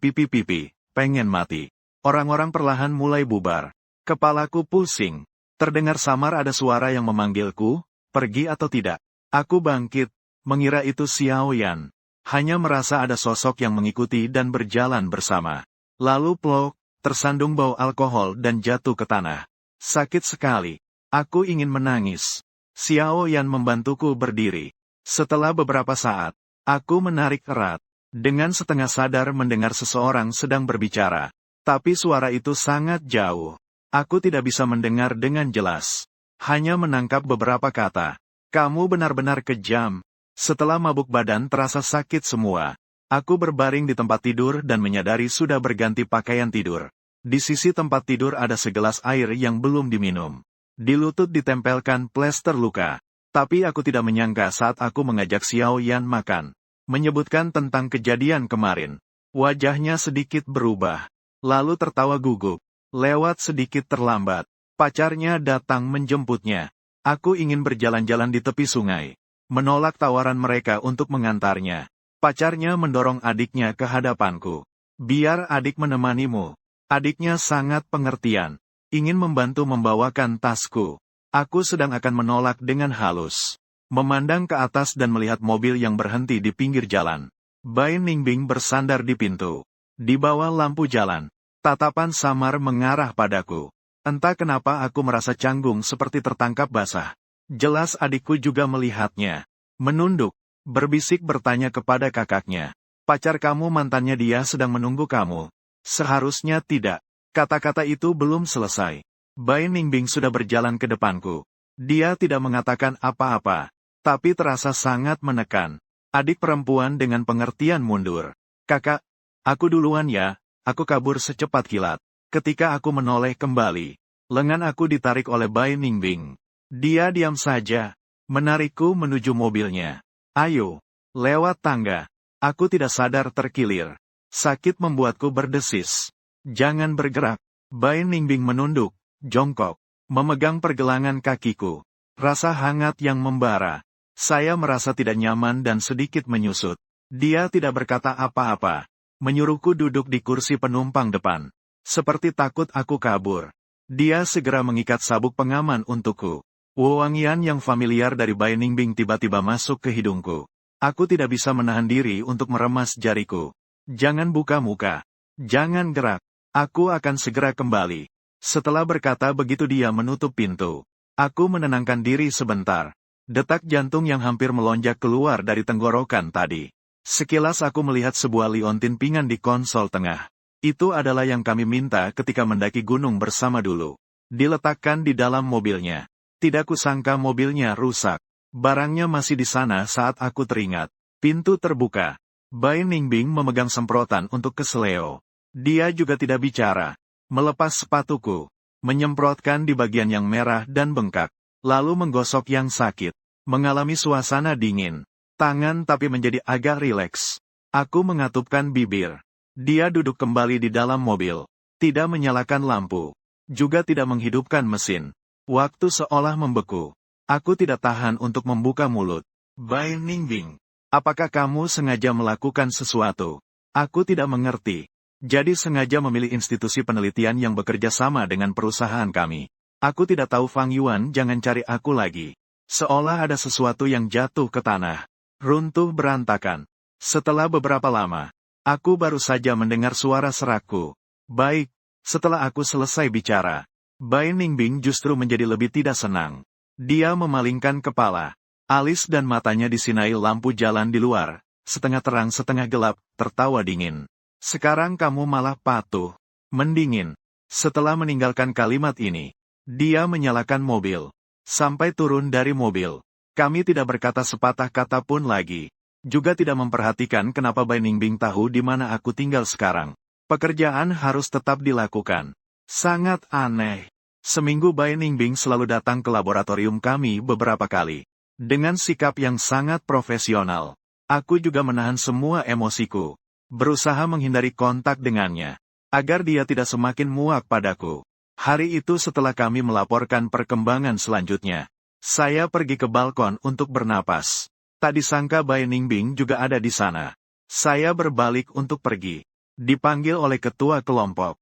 Pengen mati. Orang-orang perlahan mulai bubar. Kepalaku pusing. Terdengar samar ada suara yang memanggilku, pergi atau tidak. Aku bangkit, mengira itu Xiao Yan. Hanya merasa ada sosok yang mengikuti dan berjalan bersama. Lalu plok, tersandung bau alkohol dan jatuh ke tanah. Sakit sekali. Aku ingin menangis. Xiao Yan membantuku berdiri. Setelah beberapa saat, aku menarik erat. Dengan setengah sadar mendengar seseorang sedang berbicara. Tapi suara itu sangat jauh. Aku tidak bisa mendengar dengan jelas. Hanya menangkap beberapa kata. Kamu benar-benar kejam. Setelah mabuk badan terasa sakit semua. Aku berbaring di tempat tidur dan menyadari sudah berganti pakaian tidur. Di sisi tempat tidur ada segelas air yang belum diminum. Di lutut ditempelkan plester luka. Tapi aku tidak menyangka saat aku mengajak Xiao Yan makan. Menyebutkan tentang kejadian kemarin. Wajahnya sedikit berubah. Lalu tertawa gugup. Lewat sedikit terlambat. Pacarnya datang menjemputnya. Aku ingin berjalan-jalan di tepi sungai. Menolak tawaran mereka untuk mengantarnya. Pacarnya mendorong adiknya ke hadapanku. Biar adik menemanimu. Adiknya sangat pengertian. Ingin membantu membawakan tasku. Aku sedang akan menolak dengan halus. Memandang ke atas dan melihat mobil yang berhenti di pinggir jalan. Bai Ningbing bersandar di pintu. Di bawah lampu jalan. Tatapan samar mengarah padaku. Entah kenapa aku merasa canggung seperti tertangkap basah. Jelas adikku juga melihatnya. Menunduk. Berbisik bertanya kepada kakaknya. Pacar kamu mantannya dia sedang menunggu kamu. Seharusnya tidak. Kata-kata itu belum selesai. Bai Ningbing sudah berjalan ke depanku. Dia tidak mengatakan apa-apa. Tapi terasa sangat menekan. Adik perempuan dengan pengertian mundur. Kakak, aku duluan ya, aku kabur secepat kilat. Ketika aku menoleh kembali, lengan aku ditarik oleh Bai Ningbing. Dia diam saja, menarikku menuju mobilnya. Ayo, lewat tangga. Aku tidak sadar terkilir. Sakit membuatku berdesis. Jangan bergerak. Bai Ningbing menunduk, jongkok, memegang pergelangan kakiku. Rasa hangat yang membara. Saya merasa tidak nyaman dan sedikit menyusut. Dia tidak berkata apa-apa. Menyuruhku duduk di kursi penumpang depan. Seperti takut aku kabur. Dia segera mengikat sabuk pengaman untukku. Wewangian yang familiar dari Bai Ningbing tiba-tiba masuk ke hidungku. Aku tidak bisa menahan diri untuk meremas jariku. Jangan buka muka. Jangan gerak. Aku akan segera kembali. Setelah berkata begitu dia menutup pintu. Aku menenangkan diri sebentar. Detak jantung yang hampir melonjak keluar dari tenggorokan tadi. Sekilas aku melihat sebuah liontin pingan di konsol tengah. Itu adalah yang kami minta ketika mendaki gunung bersama dulu. Diletakkan di dalam mobilnya. Tidak kusangka mobilnya rusak. Barangnya masih di sana saat aku teringat. Pintu terbuka. Bai Ningbing memegang semprotan untuk keseleo. Dia juga tidak bicara. Melepas sepatuku. Menyemprotkan di bagian yang merah dan bengkak. Lalu menggosok yang sakit. Mengalami suasana dingin. Tangan tapi menjadi agak rileks. Aku mengatupkan bibir. Dia duduk kembali di dalam mobil. Tidak menyalakan lampu. Juga tidak menghidupkan mesin. Waktu seolah membeku. Aku tidak tahan untuk membuka mulut. Bai Ningbing, apakah kamu sengaja melakukan sesuatu? Aku tidak mengerti. Jadi sengaja memilih institusi penelitian yang bekerja sama dengan perusahaan kami. Aku tidak tahu Fang Yuan, jangan cari aku lagi. Seolah ada sesuatu yang jatuh ke tanah. Runtuh berantakan. Setelah beberapa lama, aku baru saja mendengar suara serakku. Baik, setelah aku selesai bicara, Bai Ningbing justru menjadi lebih tidak senang. Dia memalingkan kepala. Alis dan matanya disinai lampu jalan di luar, setengah terang setengah gelap, tertawa dingin. Sekarang kamu malah patuh. Mendingin. Setelah meninggalkan kalimat ini, dia menyalakan mobil. Sampai turun dari mobil, kami tidak berkata sepatah kata pun lagi. Juga tidak memperhatikan kenapa Bai Ningbing tahu di mana aku tinggal sekarang. Pekerjaan harus tetap dilakukan. Sangat aneh. Seminggu Bai Ningbing selalu datang ke laboratorium kami beberapa kali. Dengan sikap yang sangat profesional. Aku juga menahan semua emosiku. Berusaha menghindari kontak dengannya. Agar dia tidak semakin muak padaku. Hari itu setelah kami melaporkan perkembangan selanjutnya. Saya pergi ke balkon untuk bernapas. Tak disangka Bai Ningbing juga ada di sana. Saya berbalik untuk pergi. Dipanggil oleh ketua kelompok.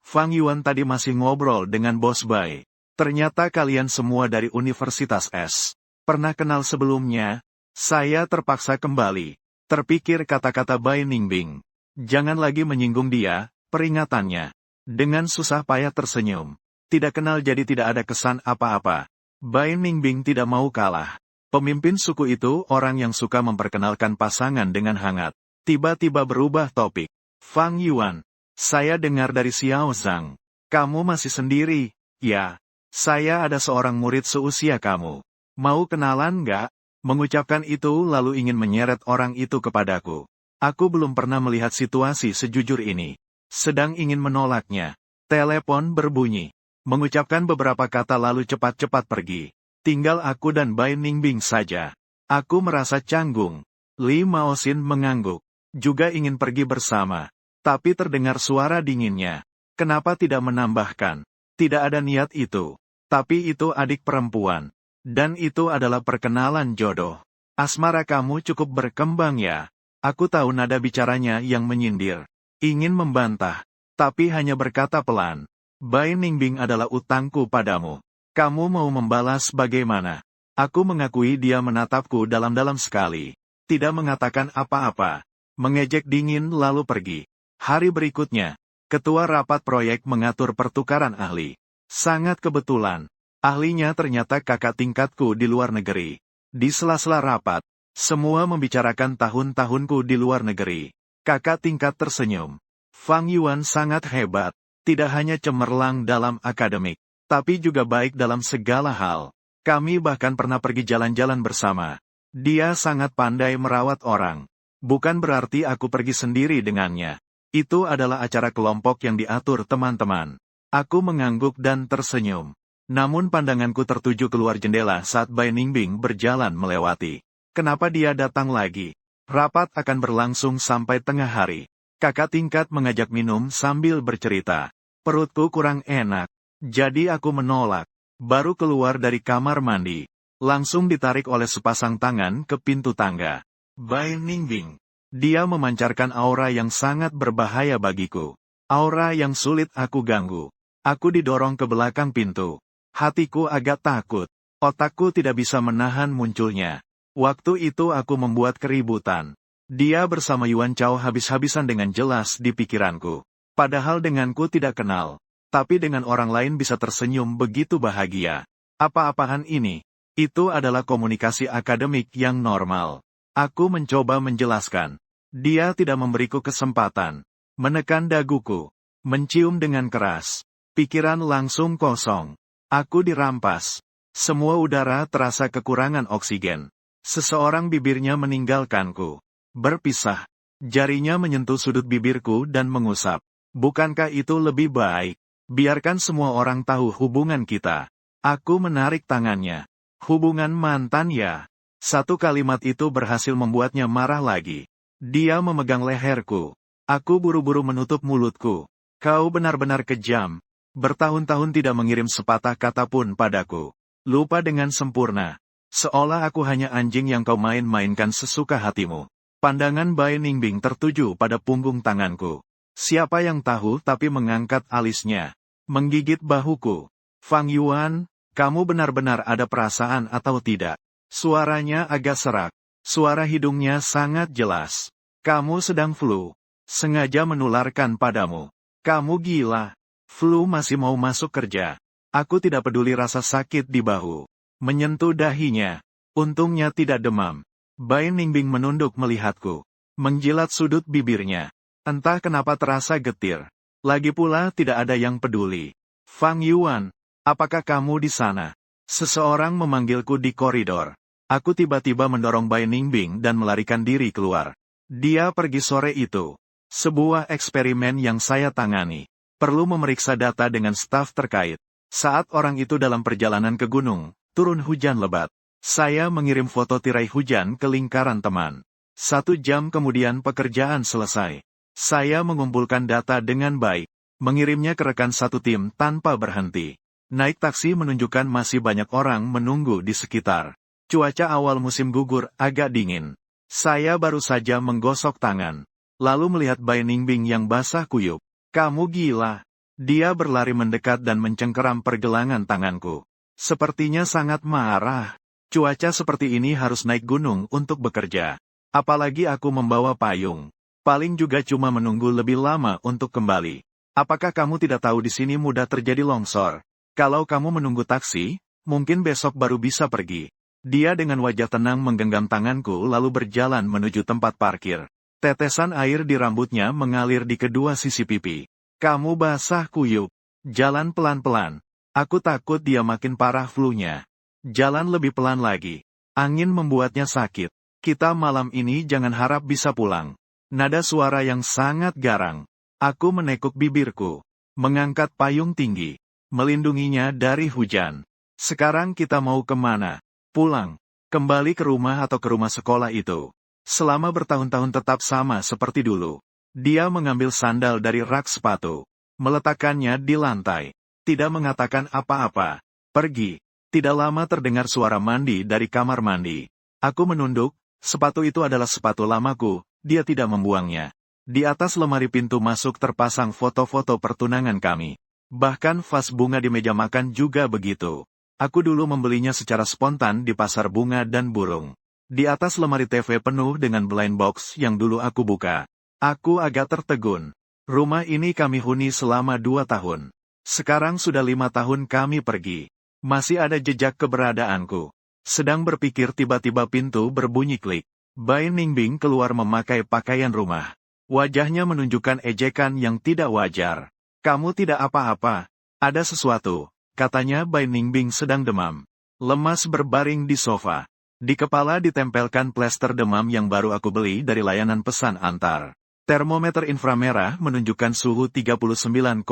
Fang Yuan tadi masih ngobrol dengan bos Bai. Ternyata kalian semua dari Universitas S. Pernah kenal sebelumnya? Saya terpaksa kembali. Terpikir kata-kata Bai Ningbing. Jangan lagi menyinggung dia, peringatannya. Dengan susah payah tersenyum. Tidak kenal jadi tidak ada kesan apa-apa. Bai Ningbing tidak mau kalah. Pemimpin suku itu orang yang suka memperkenalkan pasangan dengan hangat. Tiba-tiba berubah topik. Fang Yuan, saya dengar dari Xiao Zhang. Kamu masih sendiri, ya? Saya ada seorang murid seusia kamu. Mau kenalan nggak? Mengucapkan itu lalu ingin menyeret orang itu kepadaku. Aku belum pernah melihat situasi sejujur ini. Sedang ingin menolaknya. Telepon berbunyi. Mengucapkan beberapa kata lalu cepat-cepat pergi. Tinggal aku dan Bai Ningbing saja. Aku merasa canggung. Li Maoxin mengangguk. Juga ingin pergi bersama. Tapi terdengar suara dinginnya. Kenapa tidak menambahkan? Tidak ada niat itu. Tapi itu adik perempuan. Dan itu adalah perkenalan jodoh. Asmara kamu cukup berkembang ya. Aku tahu nada bicaranya yang menyindir. Ingin membantah, tapi hanya berkata pelan. Bai Ningbing adalah utangku padamu. Kamu mau membalas bagaimana? Aku mengakui dia menatapku dalam-dalam sekali. Tidak mengatakan apa-apa. Mengejek dingin lalu pergi. Hari berikutnya, ketua rapat proyek mengatur pertukaran ahli. Sangat kebetulan. Ahlinya ternyata kakak tingkatku di luar negeri. Di sela-sela rapat, semua membicarakan tahun-tahunku di luar negeri. Kakak tingkat tersenyum. Fang Yuan sangat hebat, tidak hanya cemerlang dalam akademik, tapi juga baik dalam segala hal. Kami bahkan pernah pergi jalan-jalan bersama. Dia sangat pandai merawat orang. Bukan berarti aku pergi sendiri dengannya. Itu adalah acara kelompok yang diatur teman-teman. Aku mengangguk dan tersenyum. Namun pandanganku tertuju keluar jendela saat Bai Ningbing berjalan melewati. Kenapa dia datang lagi? Rapat akan berlangsung sampai tengah hari. Kakak tingkat mengajak minum sambil bercerita. Perutku kurang enak. Jadi aku menolak. Baru keluar dari kamar mandi. Langsung ditarik oleh sepasang tangan ke pintu tangga. Bai Ningbing. Dia memancarkan aura yang sangat berbahaya bagiku. Aura yang sulit aku ganggu. Aku didorong ke belakang pintu. Hatiku agak takut. Otakku tidak bisa menahan munculnya. Waktu itu aku membuat keributan. Dia bersama Yuan Chao habis-habisan dengan jelas di pikiranku. Padahal denganku tidak kenal. Tapi dengan orang lain bisa tersenyum begitu bahagia. Apa-apaan ini? Itu adalah komunikasi akademik yang normal. Aku mencoba menjelaskan. Dia tidak memberiku kesempatan. Menekan daguku. Mencium dengan keras. Pikiran langsung kosong. Aku dirampas. Semua udara terasa kekurangan oksigen. Seseorang bibirnya meninggalkanku. Berpisah. Jarinya menyentuh sudut bibirku dan mengusap. Bukankah itu lebih baik? Biarkan semua orang tahu hubungan kita. Aku menarik tangannya. Hubungan mantan ya. Satu kalimat itu berhasil membuatnya marah lagi. Dia memegang leherku. Aku buru-buru menutup mulutku. Kau benar-benar kejam. Bertahun-tahun tidak mengirim sepatah kata pun padaku. Lupa dengan sempurna. Seolah aku hanya anjing yang kau main-mainkan sesuka hatimu. Pandangan Bai Ningbing tertuju pada punggung tanganku. Siapa yang tahu tapi mengangkat alisnya. Menggigit bahuku. Fang Yuan, kamu benar-benar ada perasaan atau tidak? Suaranya agak serak. Suara hidungnya sangat jelas. Kamu sedang flu. Sengaja menularkan padamu. Kamu gila. Flu masih mau masuk kerja. Aku tidak peduli rasa sakit di bahu. Menyentuh dahinya. Untungnya tidak demam. Bai Ningbing menunduk melihatku. Menjilat sudut bibirnya. Entah kenapa terasa getir. Lagi pula tidak ada yang peduli. Fang Yuan, apakah kamu di sana? Seseorang memanggilku di koridor. Aku tiba-tiba mendorong Bai Ningbing dan melarikan diri keluar. Dia pergi sore itu. Sebuah eksperimen yang saya tangani. Perlu memeriksa data dengan staf terkait. Saat orang itu dalam perjalanan ke gunung, turun hujan lebat. Saya mengirim foto tirai hujan ke lingkaran teman. 1 jam kemudian pekerjaan selesai. Saya mengumpulkan data dengan baik. Mengirimnya ke rekan satu tim tanpa berhenti. Naik taksi menunjukkan masih banyak orang menunggu di sekitar. Cuaca awal musim gugur agak dingin. Saya baru saja menggosok tangan. Lalu melihat Bai Ningbing yang basah kuyup. Kamu gila. Dia berlari mendekat dan mencengkeram pergelangan tanganku. Sepertinya sangat marah. Cuaca seperti ini harus naik gunung untuk bekerja. Apalagi aku membawa payung. Paling juga cuma menunggu lebih lama untuk kembali. Apakah kamu tidak tahu di sini mudah terjadi longsor? Kalau kamu menunggu taksi, mungkin besok baru bisa pergi. Dia dengan wajah tenang menggenggam tanganku lalu berjalan menuju tempat parkir. Tetesan air di rambutnya mengalir di kedua sisi pipi. Kamu basah kuyup. Jalan pelan-pelan. Aku takut dia makin parah flu-nya. Jalan lebih pelan lagi. Angin membuatnya sakit. Kita malam ini jangan harap bisa pulang. Nada suara yang sangat garang. Aku menekuk bibirku. Mengangkat payung tinggi. Melindunginya dari hujan. Sekarang kita mau kemana? Pulang. Kembali ke rumah atau ke rumah sekolah itu. Selama bertahun-tahun tetap sama seperti dulu. Dia mengambil sandal dari rak sepatu. Meletakkannya di lantai. Tidak mengatakan apa-apa. Pergi. Tidak lama terdengar suara mandi dari kamar mandi. Aku menunduk, sepatu itu adalah sepatu lamaku, dia tidak membuangnya. Di atas lemari pintu masuk terpasang foto-foto pertunangan kami. Bahkan vas bunga di meja makan juga begitu. Aku dulu membelinya secara spontan di pasar bunga dan burung. Di atas lemari TV penuh dengan blind box yang dulu aku buka. Aku agak tertegun. Rumah ini kami huni selama 2 tahun. Sekarang sudah 5 tahun kami pergi. Masih ada jejak keberadaanku. Sedang berpikir tiba-tiba pintu berbunyi klik. Bai Ningbing keluar memakai pakaian rumah. Wajahnya menunjukkan ejekan yang tidak wajar. Kamu tidak apa-apa. Ada sesuatu, katanya Bai Ningbing sedang demam. Lemas berbaring di sofa. Di kepala ditempelkan plester demam yang baru aku beli dari layanan pesan antar. Termometer inframerah menunjukkan suhu 39,5.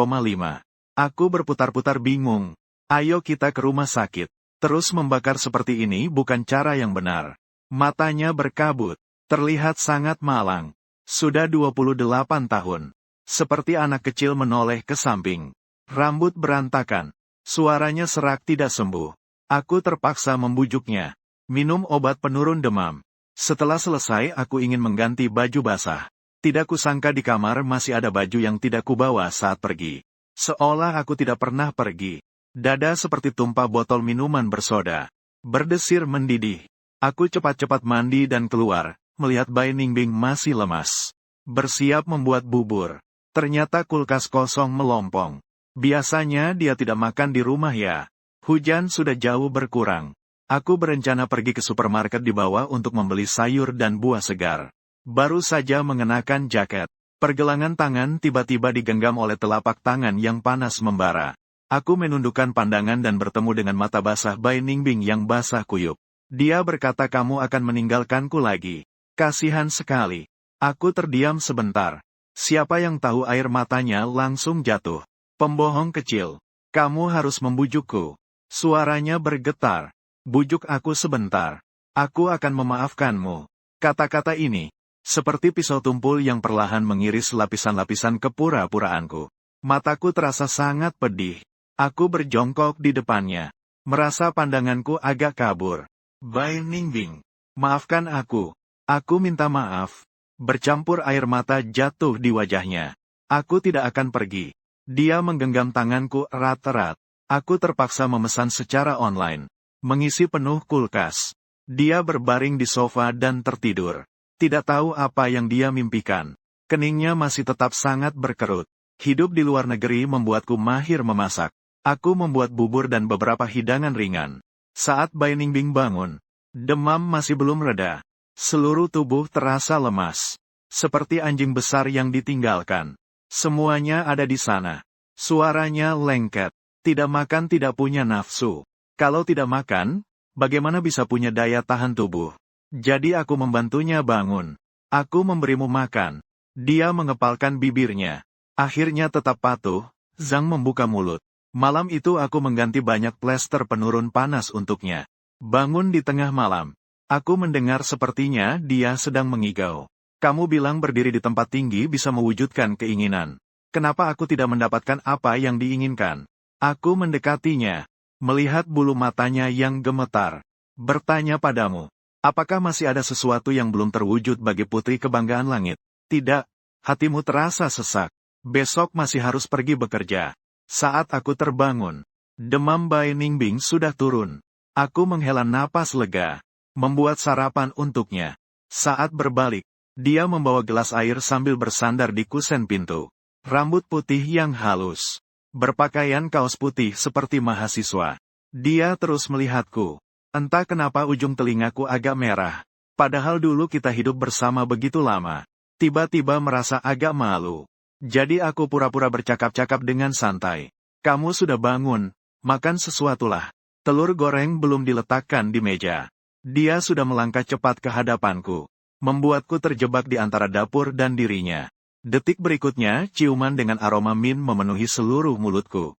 Aku berputar-putar bingung. Ayo kita ke rumah sakit. Terus membakar seperti ini bukan cara yang benar. Matanya berkabut. Terlihat sangat malang. Sudah 28 tahun. Seperti anak kecil menoleh ke samping. Rambut berantakan. Suaranya serak tidak sembuh. Aku terpaksa membujuknya. Minum obat penurun demam. Setelah selesai aku ingin mengganti baju basah. Tidak kusangka di kamar masih ada baju yang tidak kubawa saat pergi. Seolah aku tidak pernah pergi. Dada seperti tumpah botol minuman bersoda. Berdesir mendidih. Aku cepat-cepat mandi dan keluar, melihat Bai Ningbing masih lemas. Bersiap membuat bubur. Ternyata kulkas kosong melompong. Biasanya dia tidak makan di rumah ya. Hujan sudah jauh berkurang. Aku berencana pergi ke supermarket di bawah untuk membeli sayur dan buah segar. Baru saja mengenakan jaket. Pergelangan tangan tiba-tiba digenggam oleh telapak tangan yang panas membara. Aku menundukkan pandangan dan bertemu dengan mata basah Bai Ningbing yang basah kuyup. Dia berkata kamu akan meninggalkanku lagi. Kasihan sekali. Aku terdiam sebentar. Siapa yang tahu air matanya langsung jatuh. Pembohong kecil. Kamu harus membujukku. Suaranya bergetar. Bujuk aku sebentar. Aku akan memaafkanmu. Kata-kata ini, seperti pisau tumpul yang perlahan mengiris lapisan-lapisan kepura-puraanku. Mataku terasa sangat pedih. Aku berjongkok di depannya. merasa pandanganku agak kabur. Bai Ningbing, maafkan aku. Aku minta maaf. Bercampur air mata jatuh di wajahnya. Aku tidak akan pergi. Dia menggenggam tanganku erat-erat. Aku terpaksa memesan secara online. Mengisi penuh kulkas. Dia berbaring di sofa dan tertidur. Tidak tahu apa yang dia mimpikan. Keningnya masih tetap sangat berkerut. Hidup di luar negeri membuatku mahir memasak. Aku membuat bubur dan beberapa hidangan ringan. Saat Bai Ningbing bangun, demam masih belum reda. Seluruh tubuh terasa lemas. Seperti anjing besar yang ditinggalkan. Semuanya ada di sana. Suaranya lengket. Tidak makan tidak punya nafsu. Kalau tidak makan, bagaimana bisa punya daya tahan tubuh? Jadi aku membantunya bangun. Aku memberimu makan. Dia mengepalkan bibirnya. Akhirnya tetap patuh, Zhang membuka mulut. Malam itu aku mengganti banyak plester penurun panas untuknya. Bangun di tengah malam. Aku mendengar sepertinya dia sedang mengigau. Kamu bilang berdiri di tempat tinggi bisa mewujudkan keinginan. Kenapa aku tidak mendapatkan apa yang diinginkan? Aku mendekatinya. Melihat bulu matanya yang gemetar. Bertanya padamu. Apakah masih ada sesuatu yang belum terwujud bagi putri kebanggaan langit? Tidak. Hatimu terasa sesak. Besok masih harus pergi bekerja. Saat aku terbangun, demam Bai Ningbing sudah turun. Aku menghela napas lega, membuat sarapan untuknya. Saat berbalik, dia membawa gelas air sambil bersandar di kusen pintu. Rambut putih yang halus, berpakaian kaos putih seperti mahasiswa. Dia terus melihatku. Entah kenapa ujung telingaku agak merah. Padahal dulu kita hidup bersama begitu lama. Tiba-tiba merasa agak malu. Jadi aku pura-pura bercakap-cakap dengan santai. Kamu sudah bangun, makan sesuatulah. Telur goreng belum diletakkan di meja. Dia sudah melangkah cepat ke hadapanku. Membuatku terjebak di antara dapur dan dirinya. Detik berikutnya, ciuman dengan aroma min memenuhi seluruh mulutku.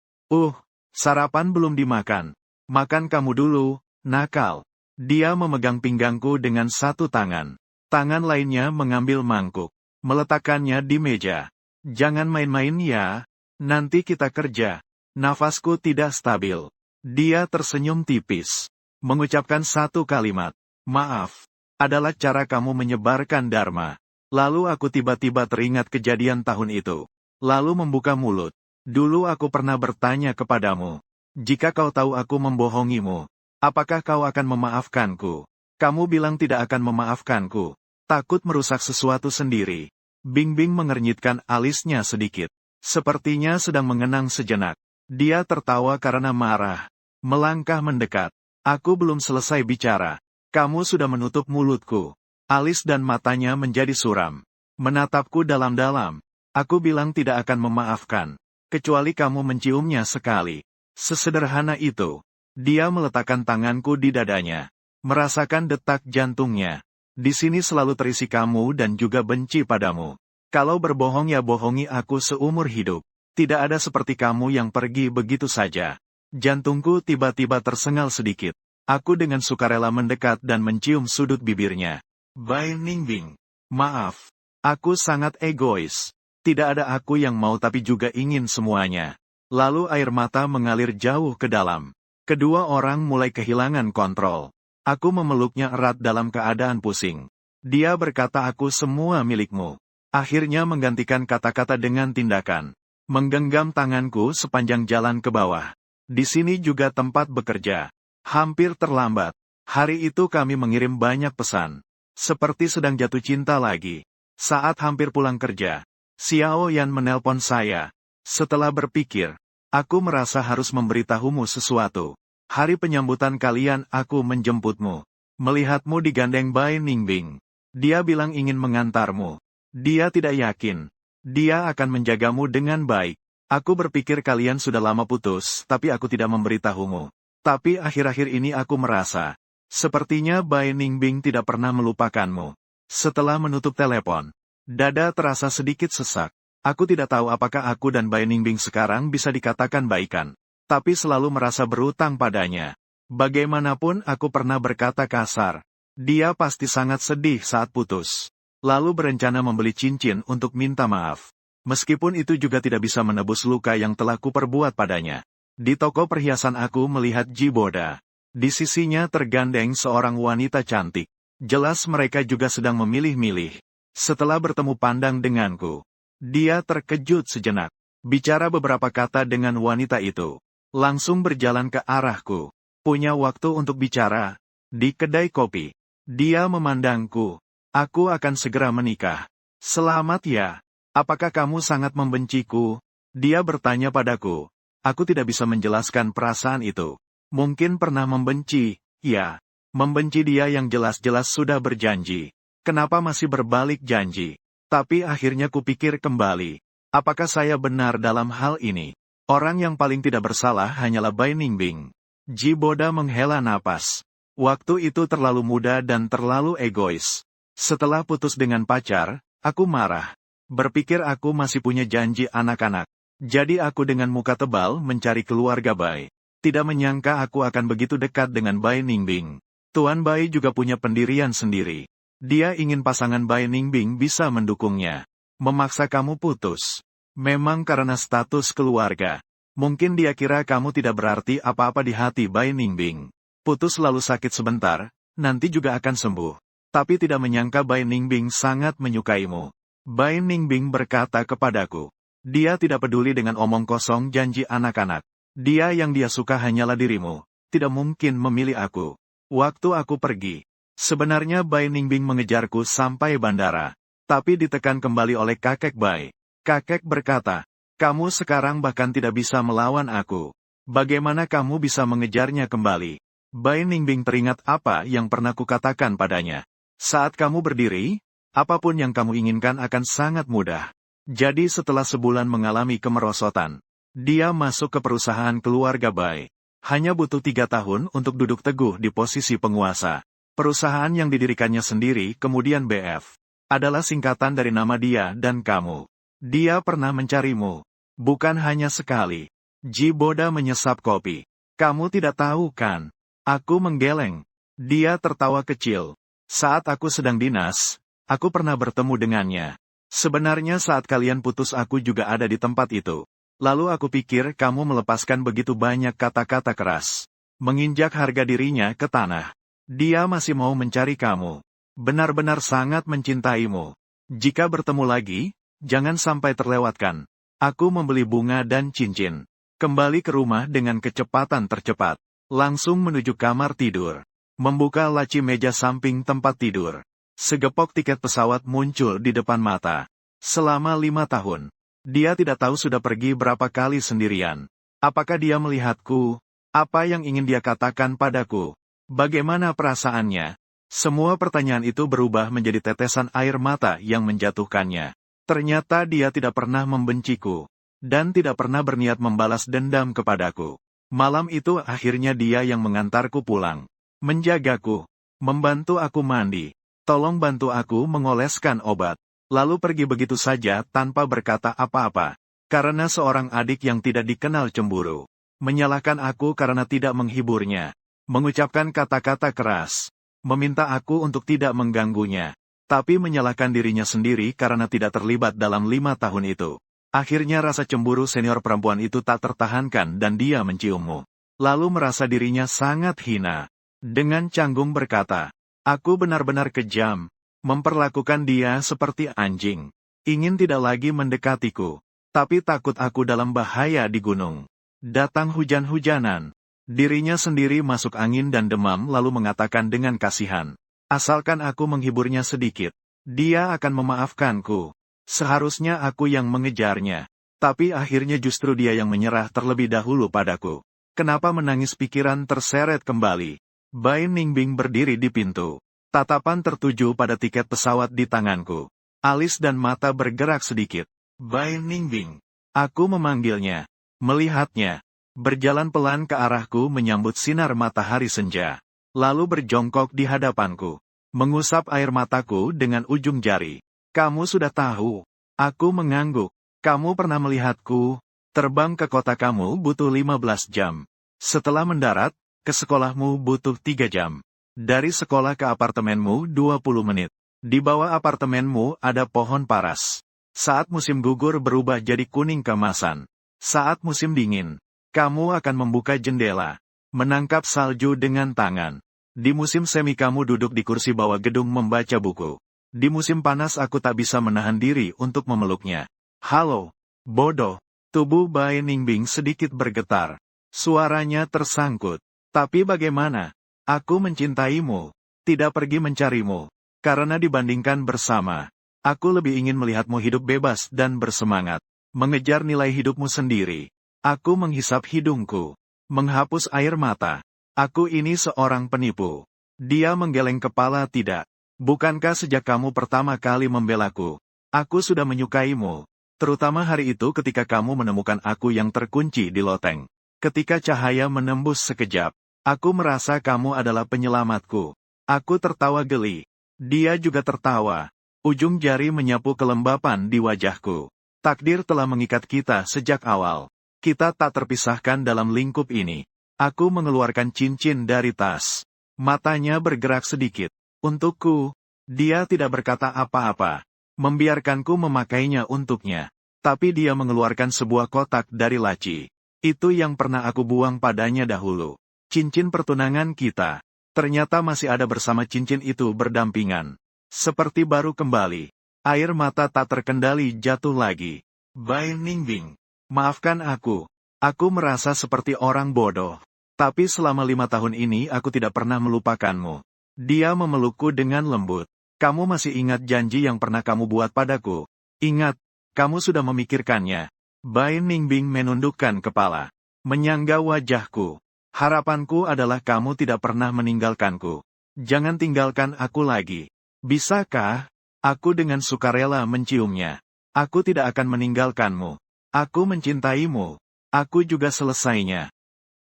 Sarapan belum dimakan. Makan kamu dulu, nakal. Dia memegang pinggangku dengan satu tangan. Tangan lainnya mengambil mangkuk, meletakkannya di meja. Jangan main-main ya, nanti kita kerja. Nafasku tidak stabil. Dia tersenyum tipis, mengucapkan satu kalimat. Maaf, adalah cara kamu menyebarkan dharma. Lalu aku tiba-tiba teringat kejadian tahun itu. Lalu membuka mulut. Dulu aku pernah bertanya kepadamu. Jika kau tahu aku membohongimu, apakah kau akan memaafkanku? Kamu bilang tidak akan memaafkanku. Takut merusak sesuatu sendiri. Bingbing mengernyitkan alisnya sedikit. Sepertinya sedang mengenang sejenak. Dia tertawa karena marah. Melangkah mendekat. Aku belum selesai bicara. Kamu sudah menutup mulutku. Alis dan matanya menjadi suram. Menatapku dalam-dalam. Aku bilang tidak akan memaafkan. Kecuali kamu menciumnya sekali. Sesederhana itu. Dia meletakkan tanganku di dadanya. Merasakan detak jantungnya. Di sini selalu terisi kamu dan juga benci padamu. Kalau berbohong ya bohongi aku seumur hidup. Tidak ada seperti kamu yang pergi begitu saja. Jantungku tiba-tiba tersengal sedikit. Aku dengan sukarela mendekat dan mencium sudut bibirnya. Bai Ningbing, maaf. Aku sangat egois. Tidak ada aku yang mau tapi juga ingin semuanya. Lalu air mata mengalir jauh ke dalam. Kedua orang mulai kehilangan kontrol. Aku memeluknya erat dalam keadaan pusing. Dia berkata aku semua milikmu. Akhirnya menggantikan kata-kata dengan tindakan. Menggenggam tanganku sepanjang jalan ke bawah. Di sini juga tempat bekerja. Hampir terlambat. Hari itu kami mengirim banyak pesan. Seperti sedang jatuh cinta lagi. Saat hampir pulang kerja, Xiao Yan menelpon saya. Setelah berpikir, aku merasa harus memberitahumu sesuatu. Hari penyambutan kalian aku menjemputmu. Melihatmu digandeng Bai Ningbing. Dia bilang ingin mengantarmu. Dia tidak yakin. Dia akan menjagamu dengan baik. Aku berpikir kalian sudah lama putus, tapi aku tidak memberitahumu. Tapi akhir-akhir ini aku merasa, sepertinya Bai Ningbing tidak pernah melupakanmu. Setelah menutup telepon, dada terasa sedikit sesak. Aku tidak tahu apakah aku dan Bai Ningbing sekarang bisa dikatakan baikan. Tapi selalu merasa berutang padanya. Bagaimanapun aku pernah berkata kasar. Dia pasti sangat sedih saat putus. Lalu berencana membeli cincin untuk minta maaf. Meskipun itu juga tidak bisa menebus luka yang telah kuperbuat padanya. Di toko perhiasan aku melihat Jiboda. Di sisinya tergandeng seorang wanita cantik. Jelas mereka juga sedang memilih-milih. Setelah bertemu pandang denganku, dia terkejut sejenak. Bicara beberapa kata dengan wanita itu. Langsung berjalan ke arahku. Punya waktu untuk bicara. Di kedai kopi. Dia memandangku. Aku akan segera menikah. Selamat ya. Apakah kamu sangat membenciku? Dia bertanya padaku. Aku tidak bisa menjelaskan perasaan itu. Mungkin pernah membenci, ya. Membenci dia yang jelas-jelas sudah berjanji. Kenapa masih berbalik janji? Tapi akhirnya kupikir kembali. Apakah saya benar dalam hal ini? Orang yang paling tidak bersalah hanyalah Bai Ningbing. Jiboda menghela napas. Waktu itu terlalu muda dan terlalu egois. Setelah putus dengan pacar, aku marah. Berpikir aku masih punya janji anak-anak. Jadi aku dengan muka tebal mencari keluarga Bai. Tidak menyangka aku akan begitu dekat dengan Bai Ningbing. Tuan Bai juga punya pendirian sendiri. Dia ingin pasangan Bai Ningbing bisa mendukungnya. Memaksa kamu putus. Memang karena status keluarga. Mungkin dia kira kamu tidak berarti apa-apa di hati Bai Ningbing. Putus lalu sakit sebentar, nanti juga akan sembuh. Tapi tidak menyangka Bai Ningbing sangat menyukaimu. Bai Ningbing berkata kepadaku. Dia tidak peduli dengan omong kosong janji anak-anak. Dia yang dia suka hanyalah dirimu. Tidak mungkin memilih aku. Waktu aku pergi. Sebenarnya Bai Ningbing mengejarku sampai bandara. Tapi ditekan kembali oleh kakek Bai. Kakek berkata, kamu sekarang bahkan tidak bisa melawan aku. Bagaimana kamu bisa mengejarnya kembali? Bai Ningbing teringat apa yang pernah kukatakan padanya. Saat kamu berdiri, apapun yang kamu inginkan akan sangat mudah. Jadi setelah sebulan mengalami kemerosotan, dia masuk ke perusahaan keluarga Bai. Hanya butuh 3 tahun untuk duduk teguh di posisi penguasa. Perusahaan yang didirikannya sendiri kemudian BF. Adalah singkatan dari nama dia dan kamu. Dia pernah mencarimu. Bukan hanya sekali. Jiboda menyesap kopi. Kamu tidak tahu kan? Aku menggeleng. Dia tertawa kecil. Saat aku sedang dinas, aku pernah bertemu dengannya. Sebenarnya saat kalian putus aku juga ada di tempat itu. Lalu aku pikir kamu melepaskan begitu banyak kata-kata keras. Menginjak harga dirinya ke tanah. Dia masih mau mencari kamu. Benar-benar sangat mencintaimu. Jika bertemu lagi, jangan sampai terlewatkan. Aku membeli bunga dan cincin. Kembali ke rumah dengan kecepatan tercepat. Langsung menuju kamar tidur. Membuka laci meja samping tempat tidur. Segepok tiket pesawat muncul di depan mata. Selama 5 tahun. Dia tidak tahu sudah pergi berapa kali sendirian. Apakah dia melihatku? Apa yang ingin dia katakan padaku? Bagaimana perasaannya? Semua pertanyaan itu berubah menjadi tetesan air mata yang menjatuhkannya. Ternyata dia tidak pernah membenciku. Dan tidak pernah berniat membalas dendam kepadaku. Malam itu akhirnya dia yang mengantarku pulang. Menjagaku. Membantu aku mandi. Tolong bantu aku mengoleskan obat. Lalu pergi begitu saja tanpa berkata apa-apa. Karena seorang adik yang tidak dikenal cemburu. Menyalahkan aku karena tidak menghiburnya. Mengucapkan kata-kata keras. Meminta aku untuk tidak mengganggunya. Tapi menyalahkan dirinya sendiri karena tidak terlibat dalam 5 tahun itu. Akhirnya rasa cemburu senior perempuan itu tak tertahankan dan dia menciummu. Lalu merasa dirinya sangat hina. Dengan canggung berkata, aku benar-benar kejam, memperlakukan dia seperti anjing. Ingin tidak lagi mendekatiku, tapi takut aku dalam bahaya di gunung. Datang hujan-hujanan. Dirinya sendiri masuk angin dan demam lalu mengatakan dengan kasihan. Asalkan aku menghiburnya sedikit, dia akan memaafkanku. Seharusnya aku yang mengejarnya. Tapi akhirnya justru dia yang menyerah terlebih dahulu padaku. Kenapa menangis pikiran terseret kembali. Bai Ningbing berdiri di pintu. Tatapan tertuju pada tiket pesawat di tanganku. Alis dan mata bergerak sedikit. Bai Ningbing. Aku memanggilnya. Melihatnya. Berjalan pelan ke arahku menyambut sinar matahari senja. Lalu berjongkok di hadapanku. Mengusap air mataku dengan ujung jari. Kamu sudah tahu. Aku mengangguk. Kamu pernah melihatku. Terbang ke kota kamu butuh 15 jam. Setelah mendarat, ke sekolahmu butuh 3 jam. Dari sekolah ke apartemenmu 20 menit. Di bawah apartemenmu ada pohon paras. Saat musim gugur berubah jadi kuning keemasan. Saat musim dingin, Kamu akan membuka jendela, menangkap salju dengan tangan. Di musim semi kamu duduk di kursi bawah gedung membaca buku. Di musim panas aku tak bisa menahan diri untuk memeluknya. Halo, bodoh. Tubuh Bai Ningbing sedikit bergetar. Suaranya tersangkut. Tapi bagaimana? Aku mencintaimu. Tidak pergi mencarimu. Karena dibandingkan bersama, aku lebih ingin melihatmu hidup bebas dan bersemangat. Mengejar nilai hidupmu sendiri. Aku menghisap hidungku. Menghapus air mata. Aku ini seorang penipu. Dia menggeleng kepala tidak. Bukankah sejak kamu pertama kali membelaku, aku sudah menyukaimu. Terutama hari itu ketika kamu menemukan aku yang terkunci di loteng. Ketika cahaya menembus sekejap, aku merasa kamu adalah penyelamatku. Aku tertawa geli. Dia juga tertawa. Ujung jari menyapu kelembapan di wajahku. Takdir telah mengikat kita sejak awal. Kita tak terpisahkan dalam lingkup ini. Aku mengeluarkan cincin dari tas. Matanya bergerak sedikit. Untukku, dia tidak berkata apa-apa. Membiarkanku memakainya untuknya. Tapi dia mengeluarkan sebuah kotak dari laci. Itu yang pernah aku buang padanya dahulu. Cincin pertunangan kita. Ternyata masih ada bersama cincin itu berdampingan. Seperti baru kembali. Air mata tak terkendali jatuh lagi. Bai Ningbing, maafkan aku. Aku merasa seperti orang bodoh. Tapi selama 5 tahun ini aku tidak pernah melupakanmu. Dia memelukku dengan lembut. Kamu masih ingat janji yang pernah kamu buat padaku? Ingat, kamu sudah memikirkannya. Bai Ningbing menundukkan kepala. Menyangga wajahku. Harapanku adalah kamu tidak pernah meninggalkanku. Jangan tinggalkan aku lagi. Bisakah? Aku dengan sukarela menciumnya. Aku tidak akan meninggalkanmu. Aku mencintaimu. Aku juga selesainya.